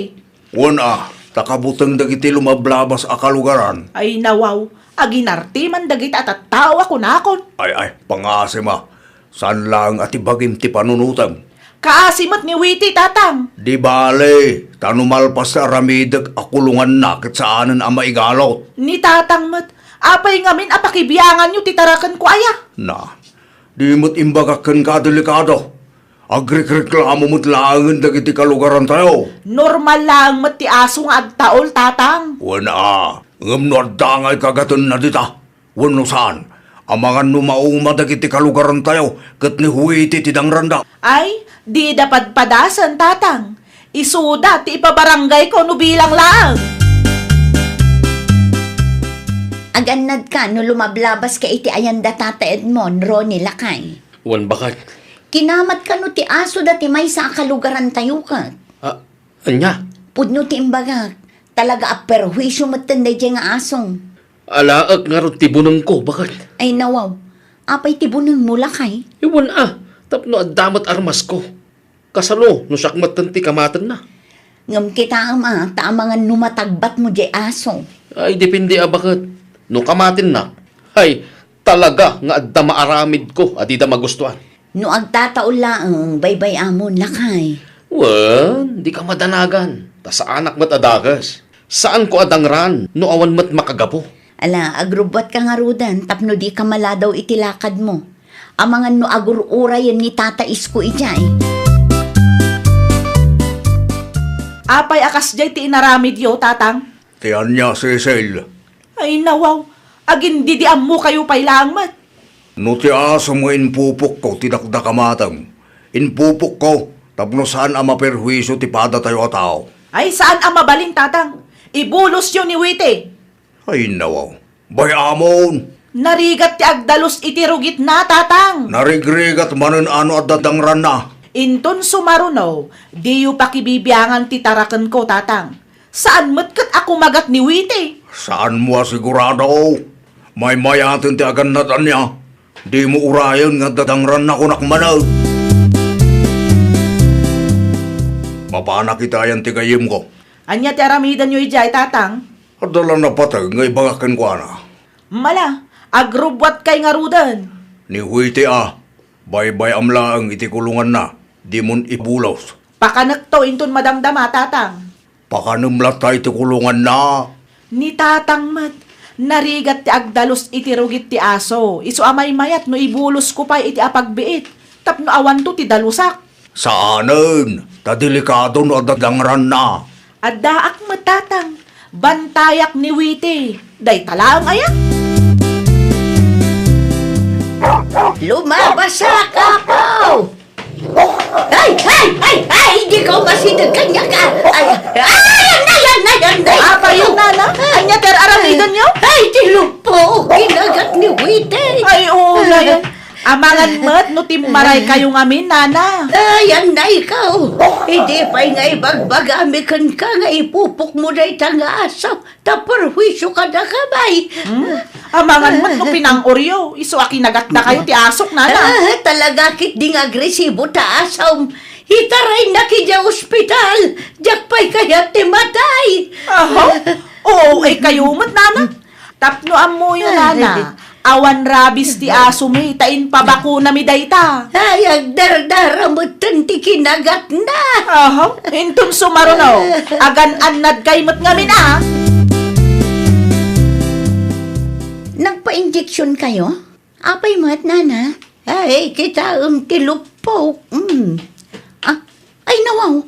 Wana, takabutang dagiti lumablabas akalugaran. Ay nawaw, aginarti man dagit at tawa ko nakon. Ay, pangasima. San lang at ibagim ti panunutang. Kaasimat ni Wite, tatang. Di bale, tanumalpas sa aramidag akulungan na kat saanan ang maigalot. Ni tatang mat, apay ngamin apakibiyangan nyo titarakan ko aya. Na, di mo't imbagakan ka delikado. Agrik-reklamo mo't laangan dagiti kalugaran tayo. Normal lang mat ti aso nga agtaol, tatang. Wana, ngam no adangay kagaton na dita. Wano saan? Ang mga numauma dagiti kalugaran tayo kat ni Huiti tidang randa. Ay, di dapat padasan, tatang. Isuda ti ipabarangay ko no bilang lang. Aganad ka no lumablabas ka iti ayanda Tata Edmond, Ronnie Lakay. Wan bakit? Kinamat ka no ti aso dati may sa kalugaran tayo ka. Anya? Pudno ti imbagak. Talaga aperwisyo matanday dyan nga asong. Alaak nga ron tibunang ko, bakit? Ay nawaw, apay tibunang mula kay. Iwan tapno damat armas ko. Kasano, no sakmatan ti kamatan na. Ngam kita taamangan numatagbat mo dyan aso. Ay, depende bakit. No kamatin na. Ay, talaga nga adda maaramid ko at ida magustuhan. No agtataon laang baybay amon lakay. Wan, di ka madanagan. Ta sa anak mat adagas. Saan ko adangran no awan mat makagapo? Ala, agrubwat ka nga rudan, tapno di ka maladaw itilakad mo. Amangan no agurura yan ni tata isko ijay. Apay akas jay ti inaramid yo, tatang. Tiyan niya, Cecil. Ay nawaw, agin didiam mo kayo pay lang mat. No ti aso mo inpupok ko, tinakda kamatang. Inpupok ko, tapno saan ang maperhuiso ti pada tayo tao. Ay saan ang mabalin, tatang? Ibulos yun ni Wite. Ay nawaw, bayamon. Narigat ti agdalos itirugit na, tatang. Narigrigat manon ano at dadangran na. Inton sumarunaw, di yu pakibibiyangan ti tarakan ko, tatang. Saan matkat ako magat ni Wite? Saan mo sigurado? May mayatin ti agan na niya. Di mo urayan nga dadangran na kunak manag. Mapana kita yan ti gayim ko. Anya ti aramidan yu ijay, tatang. Adala na patay nga ibagakin ko na. Mala, agrubwat kay nga rudan. Ni Huiti baybay amla ang itikulungan na. Di mon ibulos. Pakanakto inton madamdama, tatang. Pakanumla tayo itikulungan na. Ni tatang mat, narigat ti agdalos itirugit ti aso. Isu amay mayat no ibulos ko pa iti apagbiit. Tapno awan to ti dalusak. Saanen? Tadelikado no adadangran na. Addaak matatang, bantayak ni Wite. Day talaang ayak. Lumabas sa kapaw! Ay! Hindi ko masitag kanya ka! Yan na! Apa yun, nana? Anya ter aramidan nyo? Ay, tilupo! Ginagat ni Wite! Ay, oo na yan. Amangan mat, no timmaray kayo ngamin, nana. Ayan na ikaw! Hindi pa'y nga ibagbagamikan ka nga ipupok mo na itang asaw. Taparwisyo ka na kamay. Amangan mat, no pinangoryo. Isu akinagat na kayo ti asok, nana. Talaga kit ding agresibo ta asaw. Hitaray na kidya ospital. Diyak pa'y kaya timatay. Aho? Oo, ay kayo mat, nana. Tapno amo yun, nana. Awan rabis ti aso mi, tain pabakuna mi dayta. Ay, agdardara mo tanti kinagat na. Aho, inton sumarunaw. Agan anad kay mat ngamin, ah. Nagpa-injection kayo? Apay mat, nana? Ay, kita tilupo. Ay, nawaw.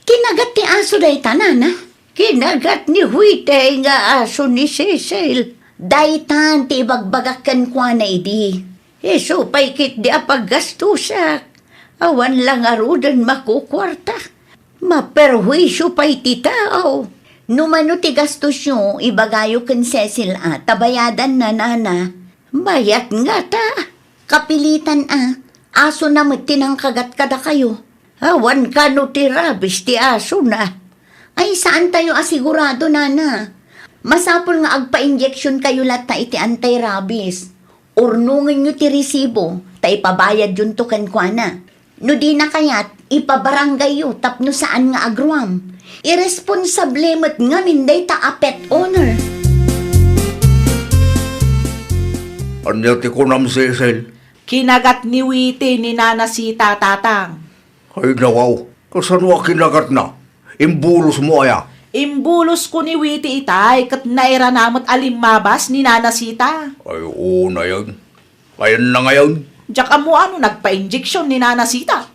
Kinagat ti aso dayta, nana? Kinagat ni Huite nga aso ni Cecil. Daytan ti ibagbagakan kwa na idi. Eso pa'y kit di apaggastusak. Awan lang arudan makukwarta. Maperhuisyo pa'y ti tao. Numano ti gastos nyo, ibagayo kan Cecil tabayadan na nana. Bayat nga ta. Kapilitan aso na tinang kagat kada kayo. Awan ka no ti rabis ti aso na. Ay saan tayo asigurado nana? Masapol nga agpa-injection kayo lahat na iti anti-rabies. Urnungan nyo ti resibo, ta ipabayad yun to kankwana. No di na kayat, ipabarangay yu, tapno saan nga agruam. Irresponsable mat nga minday ta a pet owner. Anya ti kunam, Cecil. Kinagat ni Wite ni Nana Sita, tatang. Ay nawaw, kasanwa kinagat na. Imbulos mo aya. Imbulos ko ni Wite itay, kat naira namot alimabas ni Nana Sita. Ay una yan. Ayan na ngayon. Diyak amo nagpa-injection ni Nana Sita.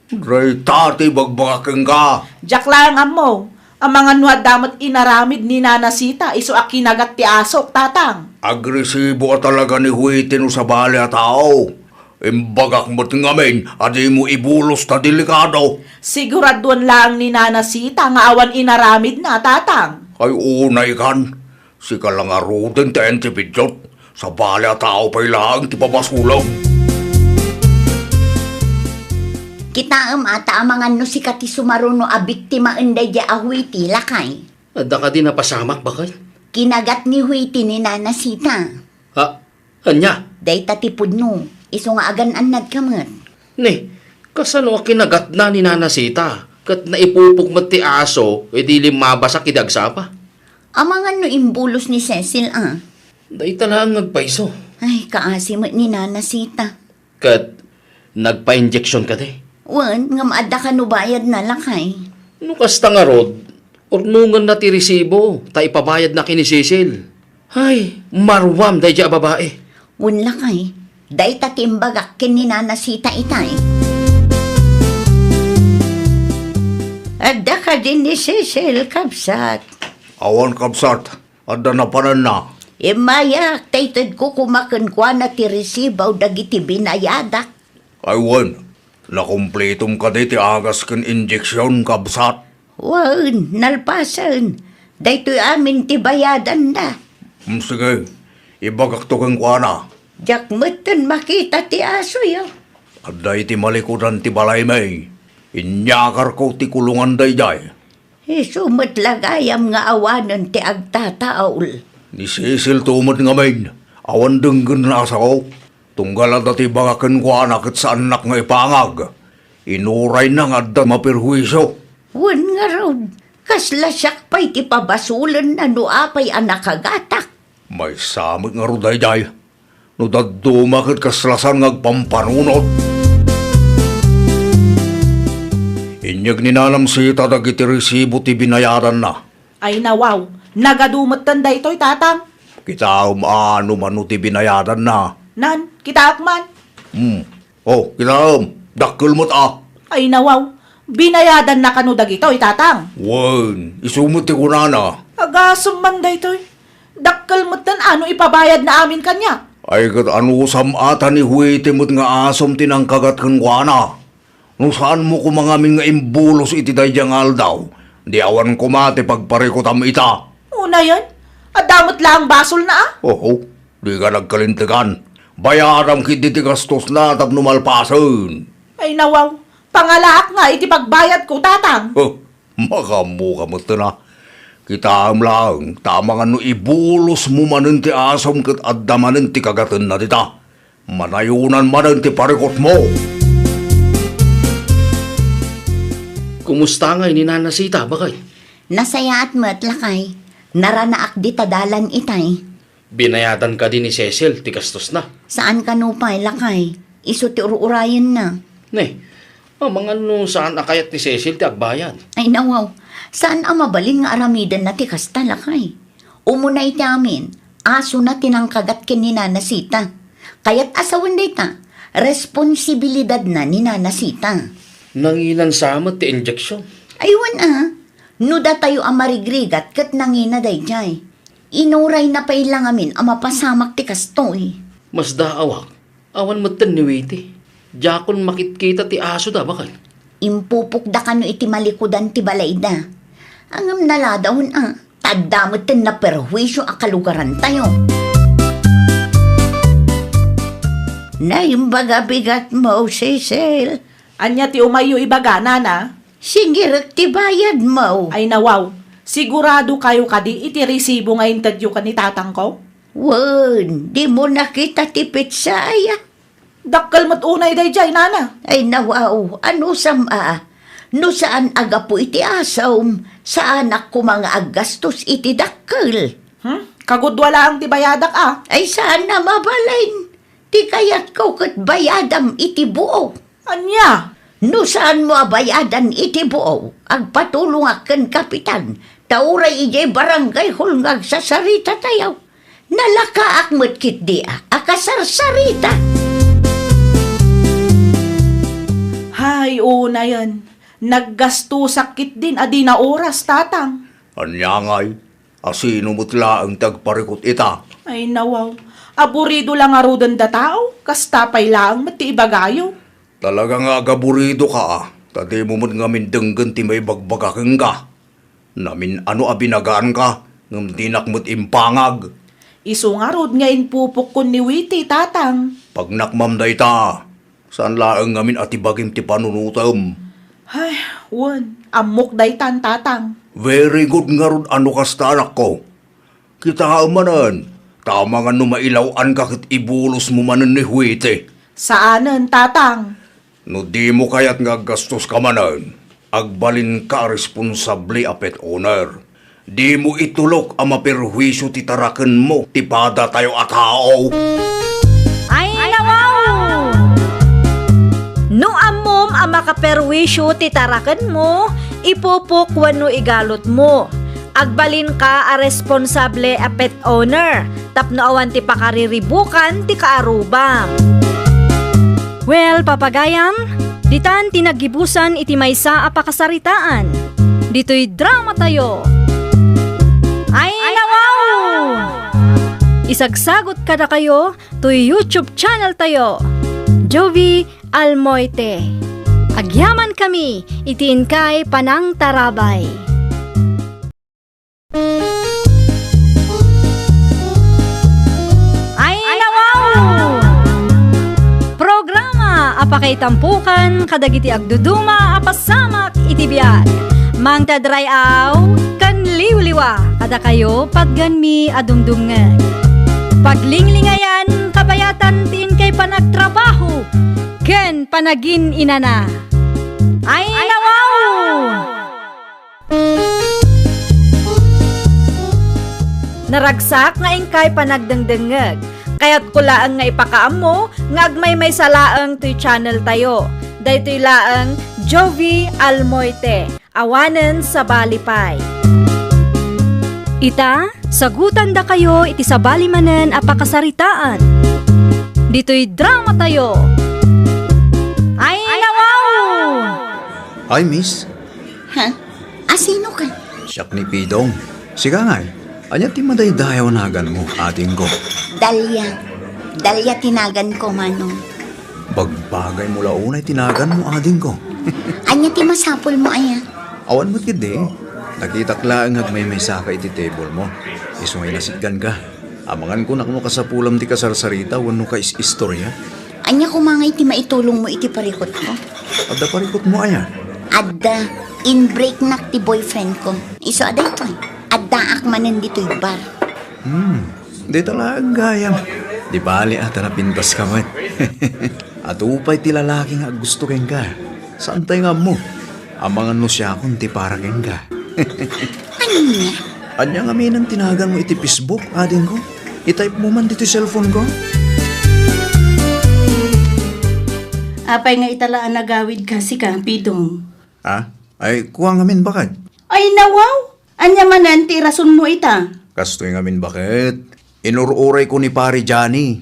Ray tati bagbagaking ka. Diyak lang amo. Ang mga nuwad damat inaramid ni Nana Sita, iso akinagat ti asok, tatang. Agresibo talaga ni Huitin sa bali at tao. Imbagak mo't ngamin, adi mo ibulos na delikado. Siguraduan lang ni Nana Sita nga awan inaramid na, tatang. Ay unay kan. Si kalangaruden ta entipidjot. Sa bali at tao pa'y lang ti papasulong. Kita ata amangan no si kati sumaruno a biktima enday ja a Huiti lakay. Adda ka din napasamak bakit? Kinagat ni Huiti ni Nana Sita. Ha? Anya? Day tatipod no. Iso nga agan anad kamat. Ne, kasano kinagat na ni Nana Sita? Kat naipupok mat ti aso, di limabasa kidagsapa. Amangan no imbulos ni Cecil Day talaang nagpaiso. Ay, kaasi mo ni Nana Sita. Kat, nagpa-injection ka de. Wan, nga maada ka no bayad na lakay. No kasta nga rod, ornungan na ti resibo, ta ipabayad na kini Cecil. Ay, marwam day dya babae. Wan lakay, day tatimbagak kin ni Nana Sita itay. Ada ka din ni Cecil, kabsat. Awan kabsat, adda na panan na. Mayak, taytad ko kumakan kwa na ti resibaw dagiti binayadak. Aywan, nakumpletom ka di ti agas ken injeksyon kabsat. Wan, nalpasan. Daytoy amin ti bayadan na. Sige, ibagak to kang kuana. Jak matan makita ti aso yo. Adda iti malikudan ti balay may. Inyakar ko ti kulungan day day. Sumat lagayam nga awanan ti agtataol. Ni Cecil tumad nga main. Awan denggan na asa ko. Tunggal at ati bagakan ko anak at sa anak nga ipangag. Inuray na nga adda mapirhuiso. Wan nga rod. Kasla siyak pa'y ti pabasulan na no apay anak agatak. May samot nga ruday day. No daddumakit kaslasan ngagpampanunod. Inyag ninanam sita dagiti resibo ti binayaran na. Ay nawaw, nagadumatan da ito'y tatang. Kita ano man ti binayaran na. Nan, kita akman. Oh, kita dakkel mo't Ay nawaw, binayadan na kanu dagito'y tatang. Wan, isumot ti kunana. Agasum man da ito'y. Dakkel mo't ano ipabayad na amin kanya. Ay kat ano samata ni huwete mo't nga asom tinangkagat kan kuana. No saan mo kumangaming nga imbulos iti dadyang aldaw. Di awan kumate pagparikotam ita. Una yan, adamot lang basol na Oo, di ka nagkalintigan. Bayaram kiti ti gastos na tap numalpasan. Ay nawaw, pangalaak nga iti pagbayad ko tatang. Oh, makamuka mo ito na. Kita lang, tama nga no ibulos mo manin ti asom kat addamanin ti kagatan na dita. Manayunan manin ti parikot mo. Kumusta nga ni Nana Sita, bakay? Nasaya at matlakay. Naranaak di tadalan itay. Binayadan ka din ni Cecil, tigastos na. Saan ka no pa'y lakay? Iso ti urayan na. Ne, mga no saan akayat ni Cecil ti agbayan? Ay nawaw, saan ang mabaling nga aramidan na ti kasta lakay? Umunay ti amin, aso na tinangkagat kin ni Nana Sita. Kaya't asawan day ta, responsibilidad na ni Nana Sita. Nanginan samot ti injection. Aywan no da tayo amarigrigat kat nangina day jay. Inuray na pailang amin ang mapasamak ti kastoy. Mas daawak, awan mo ni Witi. Jakon makitkita ti aso da, bakay? Impupuk da kano iti malikudan ti balay da. Angam naladawon tadamot ten na perwisyo akalugaran tayo. Naimbaga bigat mo, Cecil. Anya ti umayo ibaga, nana. Singirak ti bayad mo. Ay nawaw, sigurado kayo kadi iti resibo nga intadyo ka ni tatang ko? Wan, di mo nakita ti pitsaya. Dakkel mo't unay day jay, nana. Ay nawaw, ano sama? No saan aga po iti asaw? Saan ako mga agastos iti dakkel? Kagudwala ang tibayadak Ay saan na mabalain? Ti kayat ko kat bayadam iti buo. Anya? No saan mo abayadan iti buo? Agpatulong akan kapitan. Tauray ijay barangay hulngag sa sarita tayaw. Nalaka akmet kit di akasarsarita. Hay, una yan. Naggasto sakit din adi na oras, tatang. Anyangay, asino mutla ang tagparikot ita. Ay nawaw, aburido lang arudan da tao, kastapay lang mati ibagayo. Talagang agaburido ka Tadi mo man ngamin denggan ti may bagbagaking ka. Namin ano abinagaan ka, ngam dinak mo't impangag. Isu nga rod nga inpupok ko ni Witi, tatang. Pag nakmam da ita, saan laang ngamin atibagim ti panunutam. Ay, wan, amok daytan, tatang. Very good nga rod ano kasta anak ko. Kita manan, tama nga numailawan ka kit ibulos mo manan ni Huite. Saanan, tatang? No di mo kaya't nga gastos ka manan, agbalin ka responsable a pet owner. Di mo itulok ang maperwisyo ti taraken mo, ti pada tayo at hao. makaperwisyo titarakan mo, ipupuk wano igalot mo. Agbalin ka a responsable a pet owner, tapno awan ti pakariribukan ti kaarubam. Well, papagayam, ditan tinagibusan iti maysa a pakasaritaan. Dito'y drama tayo. Ay nawaw! Isagsagot kada kayo to YouTube channel tayo. Jovi Almoite. Agyaman kami, itiin kay Panang Tarabay. Ay nawaw! Programa apakay tampukan kadagiti agduduma apasamak iti biag. Mang tadrayaw kan liwliwa kada kayo padganmi adumdumngeg. Paglinglingayan kabayatan tin kay panagtrabaho ken panagin inana. Ay nawaw! Naragsak nga ingkay panagdengdengeg. Kaya't kulaang nga ipakaam mo, nga agmay may salaang to'y channel tayo. Daytoy laang Jovi Almoite, awanen sa Balipay. Ita, sagutan da kayo iti sa balimanen a pakasaritaan. Dito'y drama tayo. Ay nawaw! Ay, miss. Ha? Asino ka? Siyak ni Pidong. Siga nga anya ti madaydayaw nagan mo, ating ko. Dalya. Dalya tinagan ko, Manong. Bagbagay mula unay tinagan mo, ading ko. Anya ti masapol mo, aya. Awan mo't gidi. Nakita klaang may saka iti table mo. Isungay nasiggan ka. Amangan ko nakno kasapulam ti kasarsarita wano ka istorya. Anya kumangay ti maitulong mo iti parikot mo. Adda parikot mo aya. Adda, in-break nak ti boyfriend ko. Iso aday to eh. Adda akmanan dito'y bar. Di talagang gayam. Di bali ata napintas ka man. At upay ti lalaking gusto keng ka. Saan tayo nga mo? Amangan mo siya kung ti para keng ka. Ano niya? Anya nga may nang tinagan mo iti Facebook, ading ko? I-type mo man dito cellphone ko? Apay nga italaan nagawid kasi ka, Pidong. Ha? Ay, kuha nga min bakit? Ay nawaw! Anya manan ti rason mo ita. Kastoy nga min bakit? Inururay ko ni pari Johnny.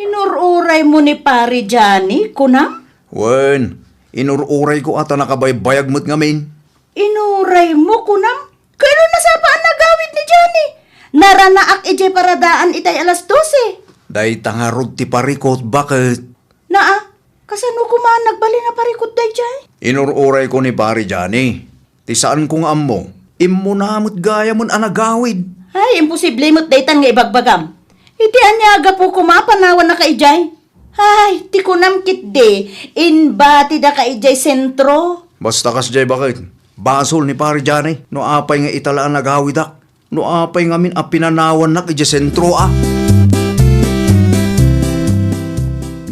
Inururay mo ni pari Johnny, kunam? Wen, inururay ko ata nakabaybayag mo't nga min. Inuray mo, kunam? Kailan nasapaan nagawid ni Johnny? Naranaak ije paradaan itay alas 12. Day tangarod ti parikot, bakit? Naa, kasano kumaan nagbali na parikot day jay? Inururay ko ni pari Johnny. Ti saan kong ammo? Immo na mo't gaya mo't anagawid. Ay, imposible mo't daytan nga ibagbagam. Iti anyaga po kumapanawan na kaijay. Ay, ti kunam kit de, inbati da kaijay sentro. Basta kas jay bakit? Basol ni pari Johnny. No apay nga italaan nagawid ak. No apay nga min apinanawan na kaya sentro ah.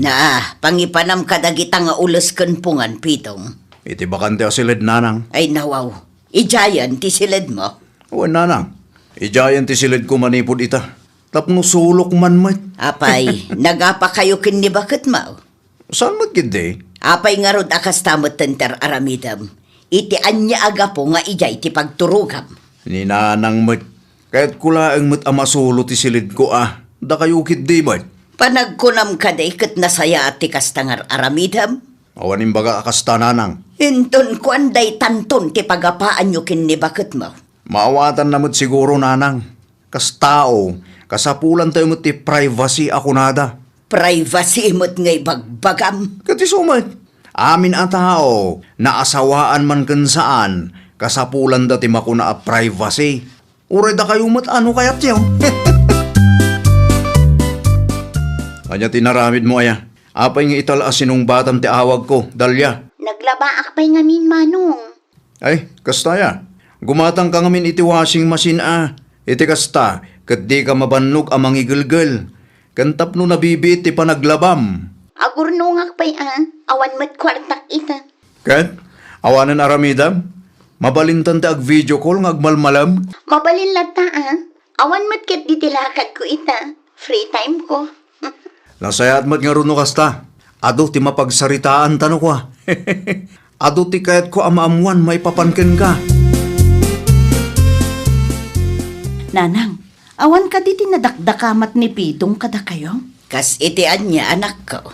Na, pangipanam kadagita nga ulos pungan, Pitong. Iti bakante asilid nanang. Ay nawaw, ijayan ti silid mo. O nanang, ijayan ti silid ko manipod ita. Tapno sulok man mat. Apay, nagapa kayo kin ni bakit mo? Saan mat gindi? Apay nga rod akas tamot tenter aramidam. Iti anya aga po nga ijay ti pagturugam. Ni nanang mat. Kahit kulaang mat amasulo ti silid ko ah. Da kayo kit di mat. Panagkunam ka day kat nasaya at ti kastangar aramidam. Awanin baga akasta nanang. Hinton ko anday tanton ti pagapaan nyo kin ni bakit mo. Maawatan na mat siguro nanang. Kas tao, kasapulan tayo mat ti privacy ako nada. Privacy mo't ngay bagbagam. Kati sumat. Amin a tao, naasawaan man kan saan, kasapulan dati makuna a privacy. Uray da kayo mat ano kayat niyo? Kanya tinaramid mo aya. Apay nga italaas sinong batam ti awag ko, Dalya. Naglabaak pa'y ngamin, Manong. Ay, kasta ya. Gumatang ka ngamin iti washing machine ah. Iti kasta, kat di ka mabannog amang igilgil. Kantap no nabibit ti panaglabam. Agurnungak pa'y awan mat kwartak ita. Kat, awanan aramidam. Mabalintan ti ag video call ng agmalmalam. Mabalin lata awan mat ket ditilakad ko ita. Free time ko. Nasayat mat nga runo kasta. Ado ti mapagsaritaan tano ko. Ado ti kayat ko amaamuan maipapanken ka. Nanang, awan ka di tinadakdakamat ni Pidong kada kayo? Kas itian niya anak ko.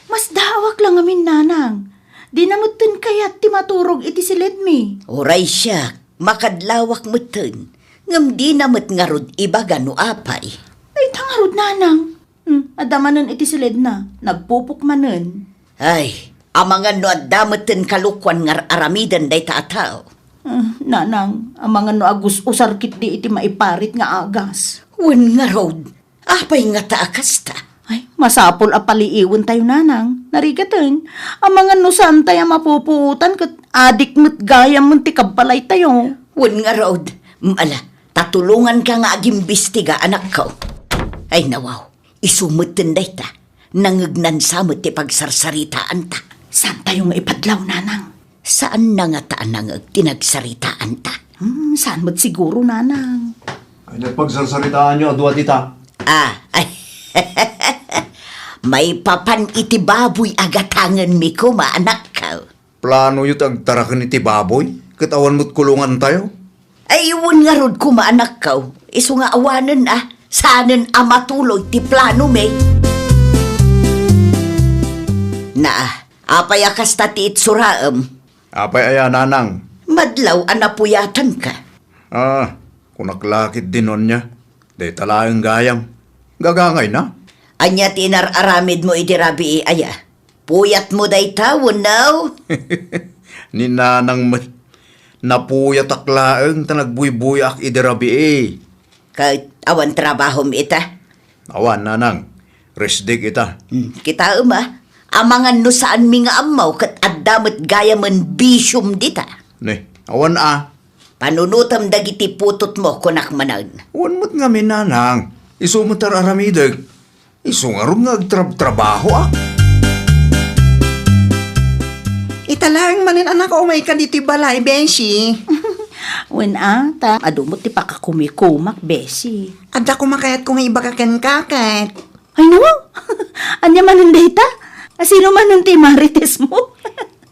Mas dawak lang amin, nanang. Di namutin kayat ti maturog iti silid mi. Oray siya, makadlawak mutin. Ngam di namit ngarod iba gano apay. Ay, tangarod, nanang. Adamanan iti silid na. Nagpupok manen. Ay, amangan no adamutin kalukwan ngar aramidan day taataw. Nanang, ang mga no agus usarkit di iti maiparit nga agas. Wan nga road, apay nga taakas ta. Ay, masapol a paliiwan tayo, nanang. Narigatan, ang mga no saan tayo mapupuutan kat adik mo't gayam mo't tikabbalay tayo. Wan nga road, ala, tatulungan ka nga agimbistiga anak ko. Ay nawaw, isumutin day ta. Nangagnan samot ti pagsarsaritaan ta. Saan tayo nga ipadlaw, nanang? Saan na nga taan nang tinagsaritaan ta? Saan mo't siguro, nanang? Ay nagpagsasaritaan nyo, adwa tita. Ay, may papan iti baboy agatangan mi ko maanak ka. Plano yu agtarakan iti baboy? Katawan mo't kulungan tayo? Ay, iwan nga rod ko maanak ka. Iso nga awanan saanan amatuloy ti plano me. Apay akas tati itsuraam. Apay aya nanang. Madlaw anapuyatan ka. Kung naklakit din nun niya. Day talayang gayam. Gagangay na. Anya tinar-aramid mo iti rabi aya. Puyat mo day tawon now. Ni nanang napuyat aklaang tanagbuy-buyak idirabi Kahit awan trabahom ita. Awan nanang. Resdig ita. Kita amangan no saan mi nga amaw kat addamat gayaman bisyum dita. Ne, awan Panunutam dagiti putot mo kunak manan. Awan mo't nga minanang. Isu mo tararamidag. Isu nga rin nga agtrabaho Italang manin anak ko may kaditi balay, Benshi. Wen adumot ti pakakumikumak, besi. Adda ko makayat kung iba kakat. Ay, no? Anya maninday ta? Sino man nun ti marites mo?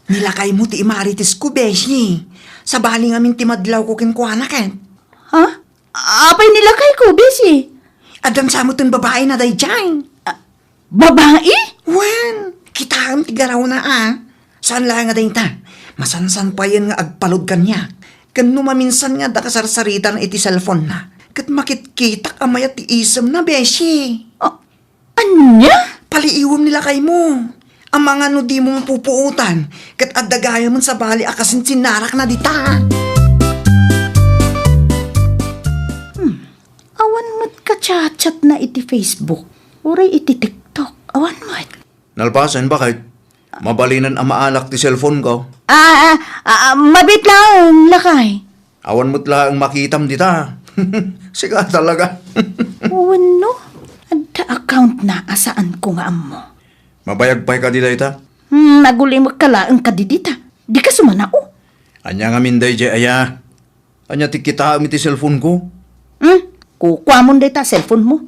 Nilakay mo ti imaritis ko, Benshi. Sa baling amin ti madlaw ko kinkuanakan. Ha? Apay nilakay ko, besi. Adam sa mo tun babae na day dyan. Babae? Wen, kita ang tigaraw na Saan lang nga day ta? Masansan pa yan nga agpalod kanya. Kan maminsan nga da kasarsarita na iti cellphone na. Kat makitkitak amaya ti isam na, Beshi. Anya? Paliiwam nila kay mo. Ang mga no di mo pupuutan. Kat adagaya man sa bali akasin sinarak na dita. Awan mo't kachat-chat na iti Facebook. Uray iti TikTok. Awan mo't. Nalpasan bakit? Mabalinan ang maalak ti cellphone ko. Mabit lang, lakay. Awan mo't lang makitam dita. Siga talaga. Wano? Ada account na asaan ko nga amo. Mabayagpay ka dita ita? Nagulim ka lang ka didita. Di ka sumanao. Anya nga minday di aya. Anya ti kita iti cellphone ko. Kukuha mo dita cellphone mo.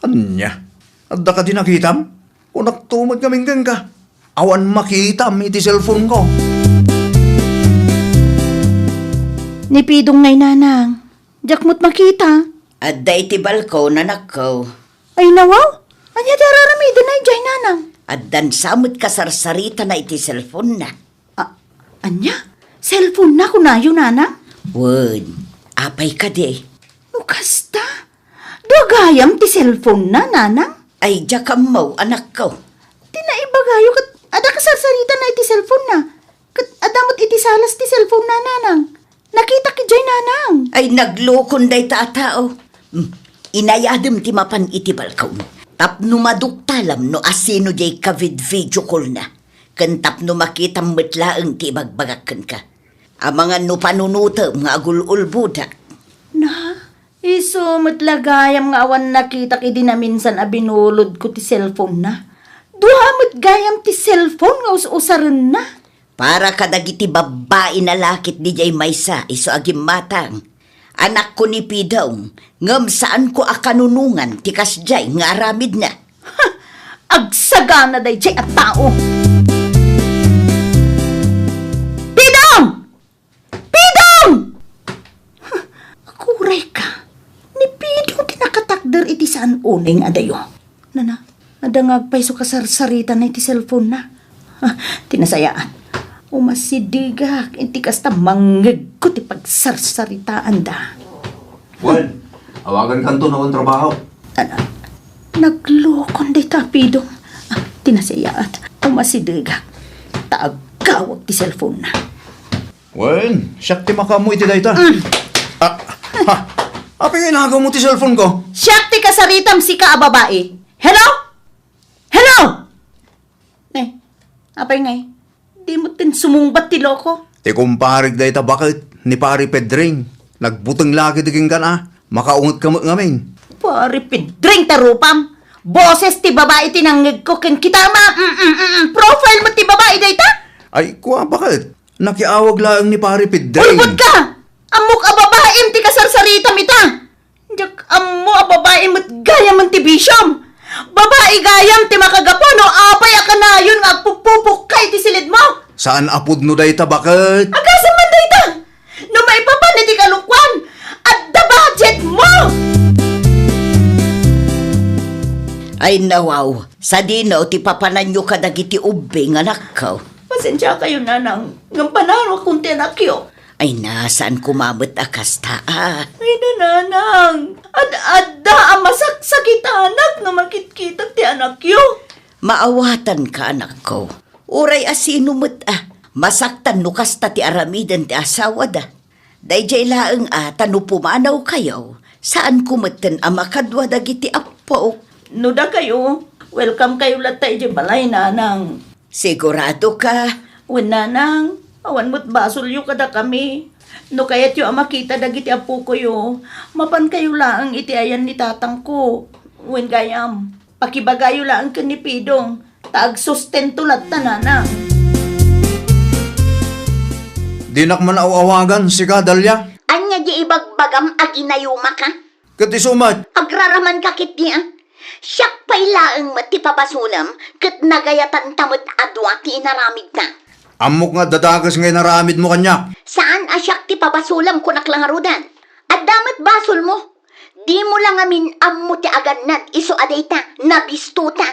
Anya? Adda ka di nakitam? Kung naktumad kaming ka. Awan makitam iti cellphone ko. Nipidong ngay nanang. Diyak mo't makita. Adda iti balko nanak ko. Ay nawaw. Anya dararamidan na ijay nanang. Addan samot kasarsarita na iti cellphone na. Anya? Cellphone na kunayo nanang? Wen, apay ka di. Ukasta. Dugayam ti cellphone na nanang. Ay, jakam mo, anak ko. Tinaibagayo kat ada kasarsarita na iti cellphone na. Kat adamot iti salas ti cellphone na nanang. Nakita ki jay nanang. Ay, naglokon day taatao. Inayadam ti mapan iti balkaw. Tapno maduktalam no asino jay kavid video call na. Kan tapno makita metlaang ti bagbagakan ka. Amangan no panunutam nga agul-ul budak. Na, iso matlagayam nga awan nakita ki di na minsan abinulod ko ti cellphone na. Duhamot gayam ti cellphone nga us-usaran na. Para kadagiti babae na lakit di jay maysa iso agim matang. Anak ko ni Pidong, ngam saan ko akanunungan ti kasjay nga aramid na. agsagana day jay at tao. Pidong! Pidong! Akuray ka. Ni Pidong tinakatakder iti saan unay nga dayo. Nana, nadangag pa iso kasarsarita na iti cellphone na. Tinasayaan. Umasidigak, iti kasta manggag ko ti pagsarsaritaan da. Well, awagan kanto na akong trabaho. Naglokon di tapidong. Tinasayaan. Umasidigak. Taagawag ti cellphone na. Well, siyak ti makamu iti dayta. Apa yung inagaw mo ti cellphone ko? Siyak ti kasaritam si ka babae. Hello? Hello? Apay ngay? Di mo tin sumungbat ti loko. Ti kumparig dayta bakit ni pari Pedring. Nagbutang lagi diging ka na. Makaungot ka mo ngamin. Pari pidring tarupam. Boses ti babae tinanggig ko ken kitama. Profile mo ti babae dayta? Ay, kuha bakit? Nakiawag lang ni pari Pedring. Ulbot ka! Amok a babae ti kasarsarita mita. Jak ammo a babae mo't gaya man ti bisyom. Babae gayam ti makagapo no apay a kanayon nga agpupupok kay ti silid mo. Saan apod no dayta bakit? Agasan man dayta. No maipapan ti kalukwan at the budget mo. Ay nawaw, sa dinaw ti papananyo ka dagiti ubing anak ko. Pasensya kayo nanang, ngampanan akong tinakyo. Ay nasaan kumamot akas taa? Ay nananang, ad-adda ang masaksakit anak na makitkitak ti anak yo. Maawatan ka anak ko. Uray asino mo't masaktan nukas ta ti aramidan ti asawa da. Dayjay laeng tanu pumanaw kayo, saan kumatan ang makadwa dagiti apo? Nuda kayo, welcome kayo latay di balay nanang. Sigurado ka? Wen nanang. Awan mo't basulyo kada kami. No kayat yung makita dagiti apo ko yo. Mapan kayo laang iti ayan ni tatang ko. Wen gayam. Pakibagayo laang ka ni Pidong. Taag sustento lat tananang. Dinak man awawagan si Kadalya. Anya di ibagbagam ag inayuma ka? Kati sumat. Agraraman ka kit niya. Siyak pa'y laang matipabasulam kat nagayatan tamot adwa ti inaramid na. Amok nga dadagas ngay naramid mo kanya. Saan asyak ti pabasulam kunak lang arudan? At damat basol mo. Di mo lang amin ammo ti aganad iso adayta nabistuta.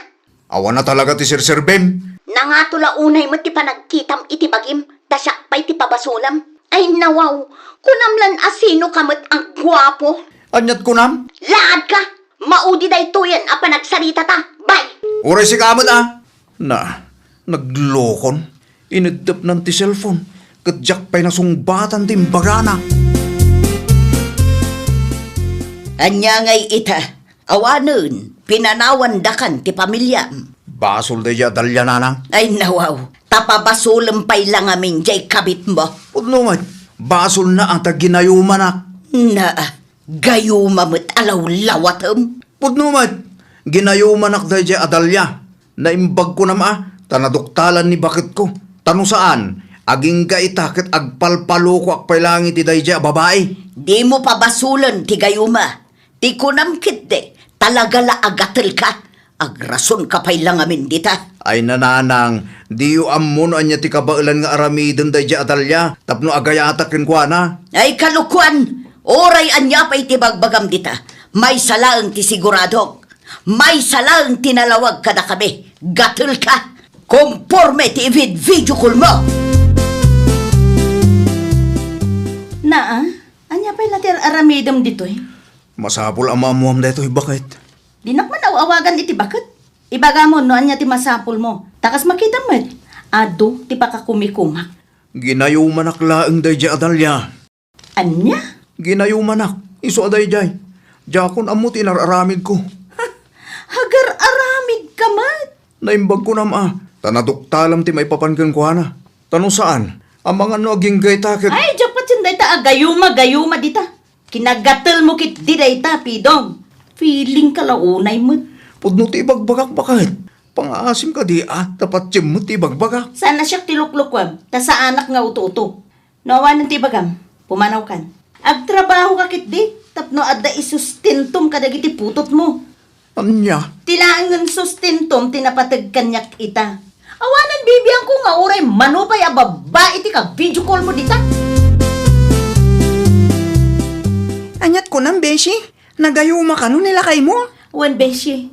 Awan na talaga ti Sir Bem. Nangatula unay mo ti panagkitam iti bagim tasyak pa'y ti pabasulam. Ay nawaw, kunamlan asino kamot ang gwapo. Anyat kunam. Laad ka! Maudi day tuyan a panagsarita ta. Bye! Uray si kamot naglokon. Inadap ng ti cellphone. Kadyak pa'y nasungbatan ti mbagana. Anya ngay ita, awanon, pinanawan dakan ti pamilya. Basol da ya dalya nanang. Ay nawaw, tapabasulam pa'y lang amin jay kabit mo. Pudno basol na ang taginayumanak. Na, gayuma mo't alaw lawatam. Pudno ginayumanak da ya adalya. Naimbag ko na tanaduktalan ni bakit ko. Tanong saan? Aging gaitakit agpalpalo ko akpay langit ti dayja babae. Di mo pa basulan ti gayuma. Ti kunamkit de, talaga la agatel ka. Agrason ka pa'y lang amin dita. Ay nananang, di yu ammon anya ti kabailan nga aramiden dayja adalya. Tapno agayatakin ko na. Ay kalukuan, oray anya pa'y ti bagbagam dita. May salaang ti sigurado. May salaang tinalawag ka na kami. Gatel ka. Conforme ti video call mo. Anya pa'y natin aramidam dito Masapol ang mamuam dito, bakit? Di nak man awagan iti bakit? Ibaga mo no anya ti masapol mo. Takas makita mo. Ado ti pakakumikumak. Ginayumanak laeng dayja adalya. Anya? Ginayumanak, iso adayjay. Jakon amo tinararamid ko. Hagar aramid ka man. Naimbag ko tanaduktalam ti may papanggan ko na. Tanong saan? Ang mga naging gaytakit. Ay, japat yun dayta. Gayuma dita. Kinagatal mo kit di dayta, Pidong. Feeling ka launay mo. Pudno ti ibagbagak bakit? Pang-aasim ka di tapat tiyem mo ti ibagbagak. Sana siya tiluklukwam, ta sa anak nga uto-uto. Nawa ng tibagam, pumanaw kan. Agtrabaho ka kit di, tapno adda isustintum kadagiti putot mo. Anya? Tilaangan sustentom tinapatag kanyak ita. Awanan bibiyang ko nga oray manupay a babae ti ka video call mo dita. Anyat ko nang, Beshi. Nagayuma ka no nila kay mo. Wan beshi,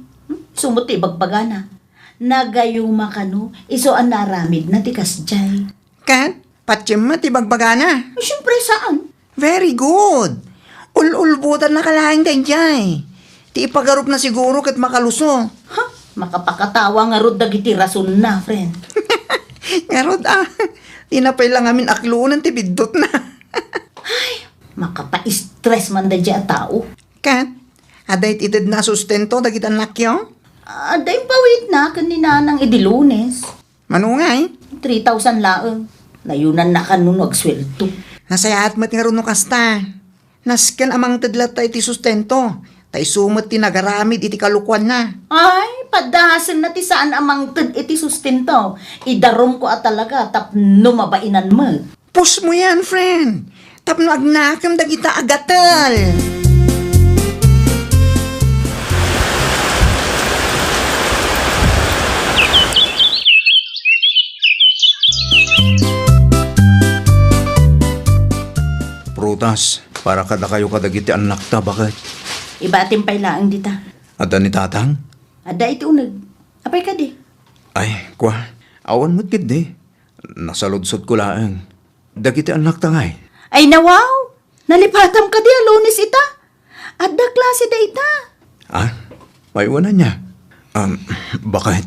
sumot ti bagbagana. Nagayuma ka no, iso ang naramid na ti kasjay. Kat, patsim mo ti bagbagana. Siyempre saan? Very good. Ululbutan na kalahing tayo jay. Ti ipagarup na siguro kat makaluso. Ha? Makapakatawa nga rod dagiti rason na, friend. Ngarod tinapay lang amin aklunan ti bidot na. Makapa-stress man da dya tao. Kat, aday itid na sustento dagitan lakyo? Aday pawit na kanina ng idilunes. Manungay, 3,000 laang. Layunan na kanun sweldo. nasayaat mat nga ron no kasta. Nasken amang tadlat tayo ti sustento. Tay sumot ti nagaramid iti kalukwan na. Ay, padasan na ti saan amang tad iti sustento. Idarom ko at talaga tapno mabainan mo. Pus mo yan, friend. Tapno agnakam dagita agatal. Prutas, para kada kayo kadagiti anak ta, bakit? Ibatim pay laang dita. Ada ni tatang? Ada iti unag. Apay ka di. Ay, kwa, awan mo't kid di. Nasaludsod ko laang. Dagiti anak ta ngay. Ay nawaw! Nalipatam ka di alunis ita. Adda klase da ita. Ah, may una niya. Bakit?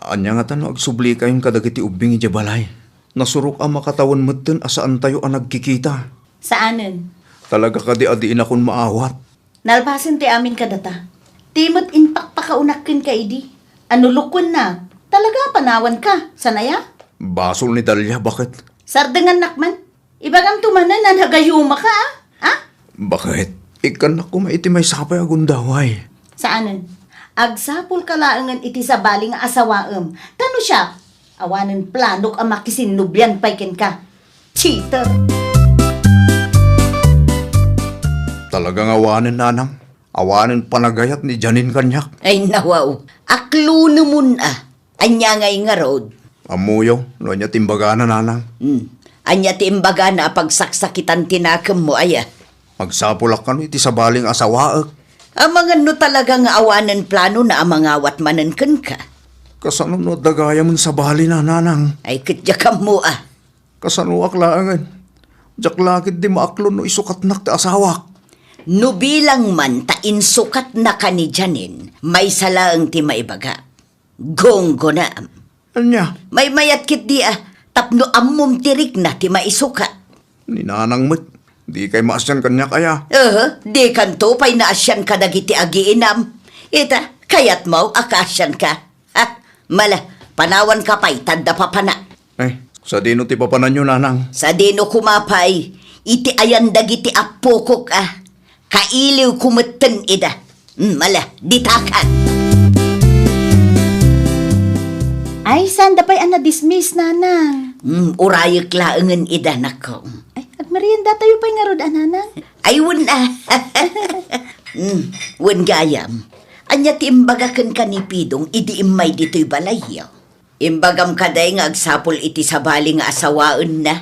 Anya nga tano agsubli kayong kadagiti ubing ijabalay. Nasurok ang makatawan mo't dun asaan tayo ang nagkikita. Saanen? Talaga ka di adiin akong maawat. Nalpasin ti amin ka data. Timot inpak pa kaunakin ka idi. Ano lukon na? Talaga panawan ka. Sanaya? Basol ni Dalia, bakit? Sardangan nakman. Ibagang tumanan na nagayuma ka ah? Bakit? Ikan ako maiti may sapay agundaway. Saanen? Agsapul ka laangan iti sa baling asawaem. Tano siya? Awanan planok ang makisinubyan paikin ka. Cheater! Talagang awanin, nanang. Awanin panagayat ni Janin kanyak. Ay nawaw. Aklo namun Anya ngay nga road. Amuyaw, no niya timbaga na, nanang. Anya ti imbaga na pagsaksakitan tinakam mo aya. Magsapulak ka no iti sa baling asawaak. Ang mga no talaga nga awanan plano na amangawat manankan ka. Kasano no dagaya mo sa bali na, nanang. Ay katya ka mo Kasano aklaangan. Jak lakit di maaklo no isukat nak ti asawak. No bilang man ta insukat na ka ni Janin, may salaang ti maibaga. Gonggo na. Anya, May mayat kit di tapno ammom tirik na ti maisukat. ni nanang mo't. Di kay maasyan kanyak aya. Di kanto pay naasyan ka dagiti agiinam. Ita, kayat mo akasyan ka. Mala, panawan ka pay, tanda pa pana. Ay, sa dino ti papanan nyo, nanang. Sa dino kumapay, iti ayan dagiti apokok Kailiw kumeten ida. Mala, ditakan. Ay, saan dapay na-dismiss, nanang? Urayok laangan ida nako. Ay, agmerienda tayo pa'y nga rod, nanang? Ay, wun wun gayam. Anya ti imbagakan ka ni Pidong, idi imay dito'y balayyo. Imbagam kaday nga agsapol iti sabali nga asawaan na.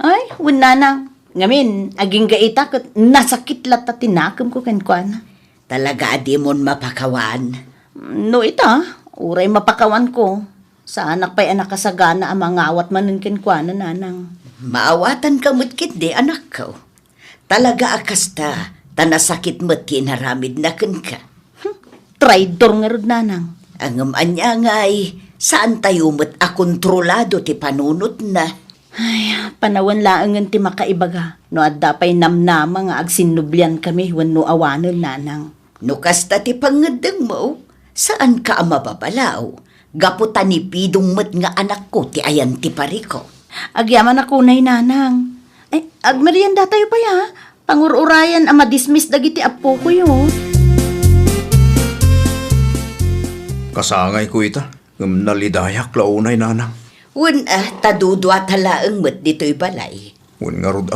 Ay, wun nanang. Ngamin, aging gaita kat nasakit lata tinakam ko kenkwana. Talaga di mon mapakawan. No ita, uray mapakawan ko. Sa anak pa'y anak kasagana ang mga awat manin kenkwana, nanang. Maawatan ka mutkit di anak ko. Talaga akasta, tanasakit mo't kinaramid na ken ka. Traidor nga rod, nanang. Ang anya ngay, saan tayo mo't akontrolado ti panunot na. Ay, panawan laangan ti makaibaga. No adda pa'y namnama nga agsinublian kami wenno awanon, nanang. No kasta ti pangadeng mo, saan ka mababalaw? Gaputan ni Pidong met nga anak ko ti ayan ti pariko. Agyaman ako nay, nanang. Ay, agmerienda tayo pa ya. Pangururayan ang madismiss dagiti apo ko yun. Kasangay ko ita. Nalidayak launay, nanang. Wen tadudwa talaang met dito'y balay. Wen nga rod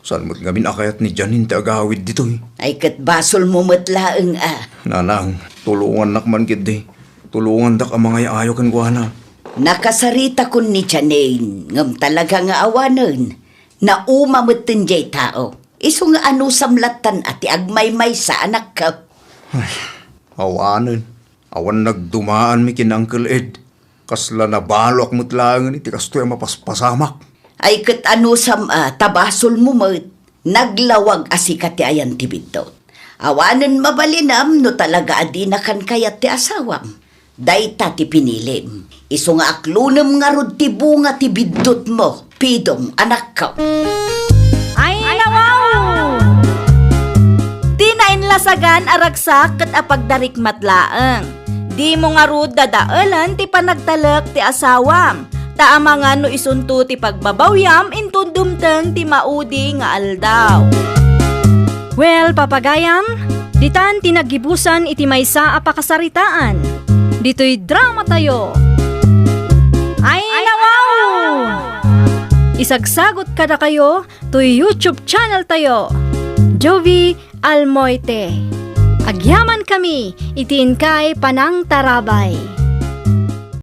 Saan mo't ngamin akayat ni Janine ti agawid dito eh. Ay kat basol mo matlaeng Nanang, tulungan nakman kid di. Tulungan dak ang mga ayaw kan guana. Nakasarita kun ni Janine, ngam talaga nga awanan, na umamutin jay tao. Iso nga ano samlatan ati agmay-may sa anak ka. Awanan. Awan nagdumaan mi kin Uncle Ed. Kasla na balok mo't langan iti kastoy mapaspasamak. Ay kat ano tabasol mo mat, naglawag asikat ti ayan ti bidot. Awanan mabalinam no talaga adi na kan kayat ti asawam. Dayta ti pinilim. Iso nga aklunam nga rod ti bunga ti bidot mo, pidong anak ka. Ay, nawaw! Di na inlasagan aragsak kat apagdarik matlaang. Di mo nga rod dadaalan ti panagtalak ti asawam. Taamangan no isunto ti pagbabawyam intun dumteng ti maudi nga aldaw. Well, papagayam, ditan tinagibusan iti maysa a pakasaritaan. Dito'y drama tayo. Ay, nawaw! Isagsagot kada kayo to YouTube channel tayo. Jovi Almoite. Agyaman kami, itiin kay Panang Tarabay.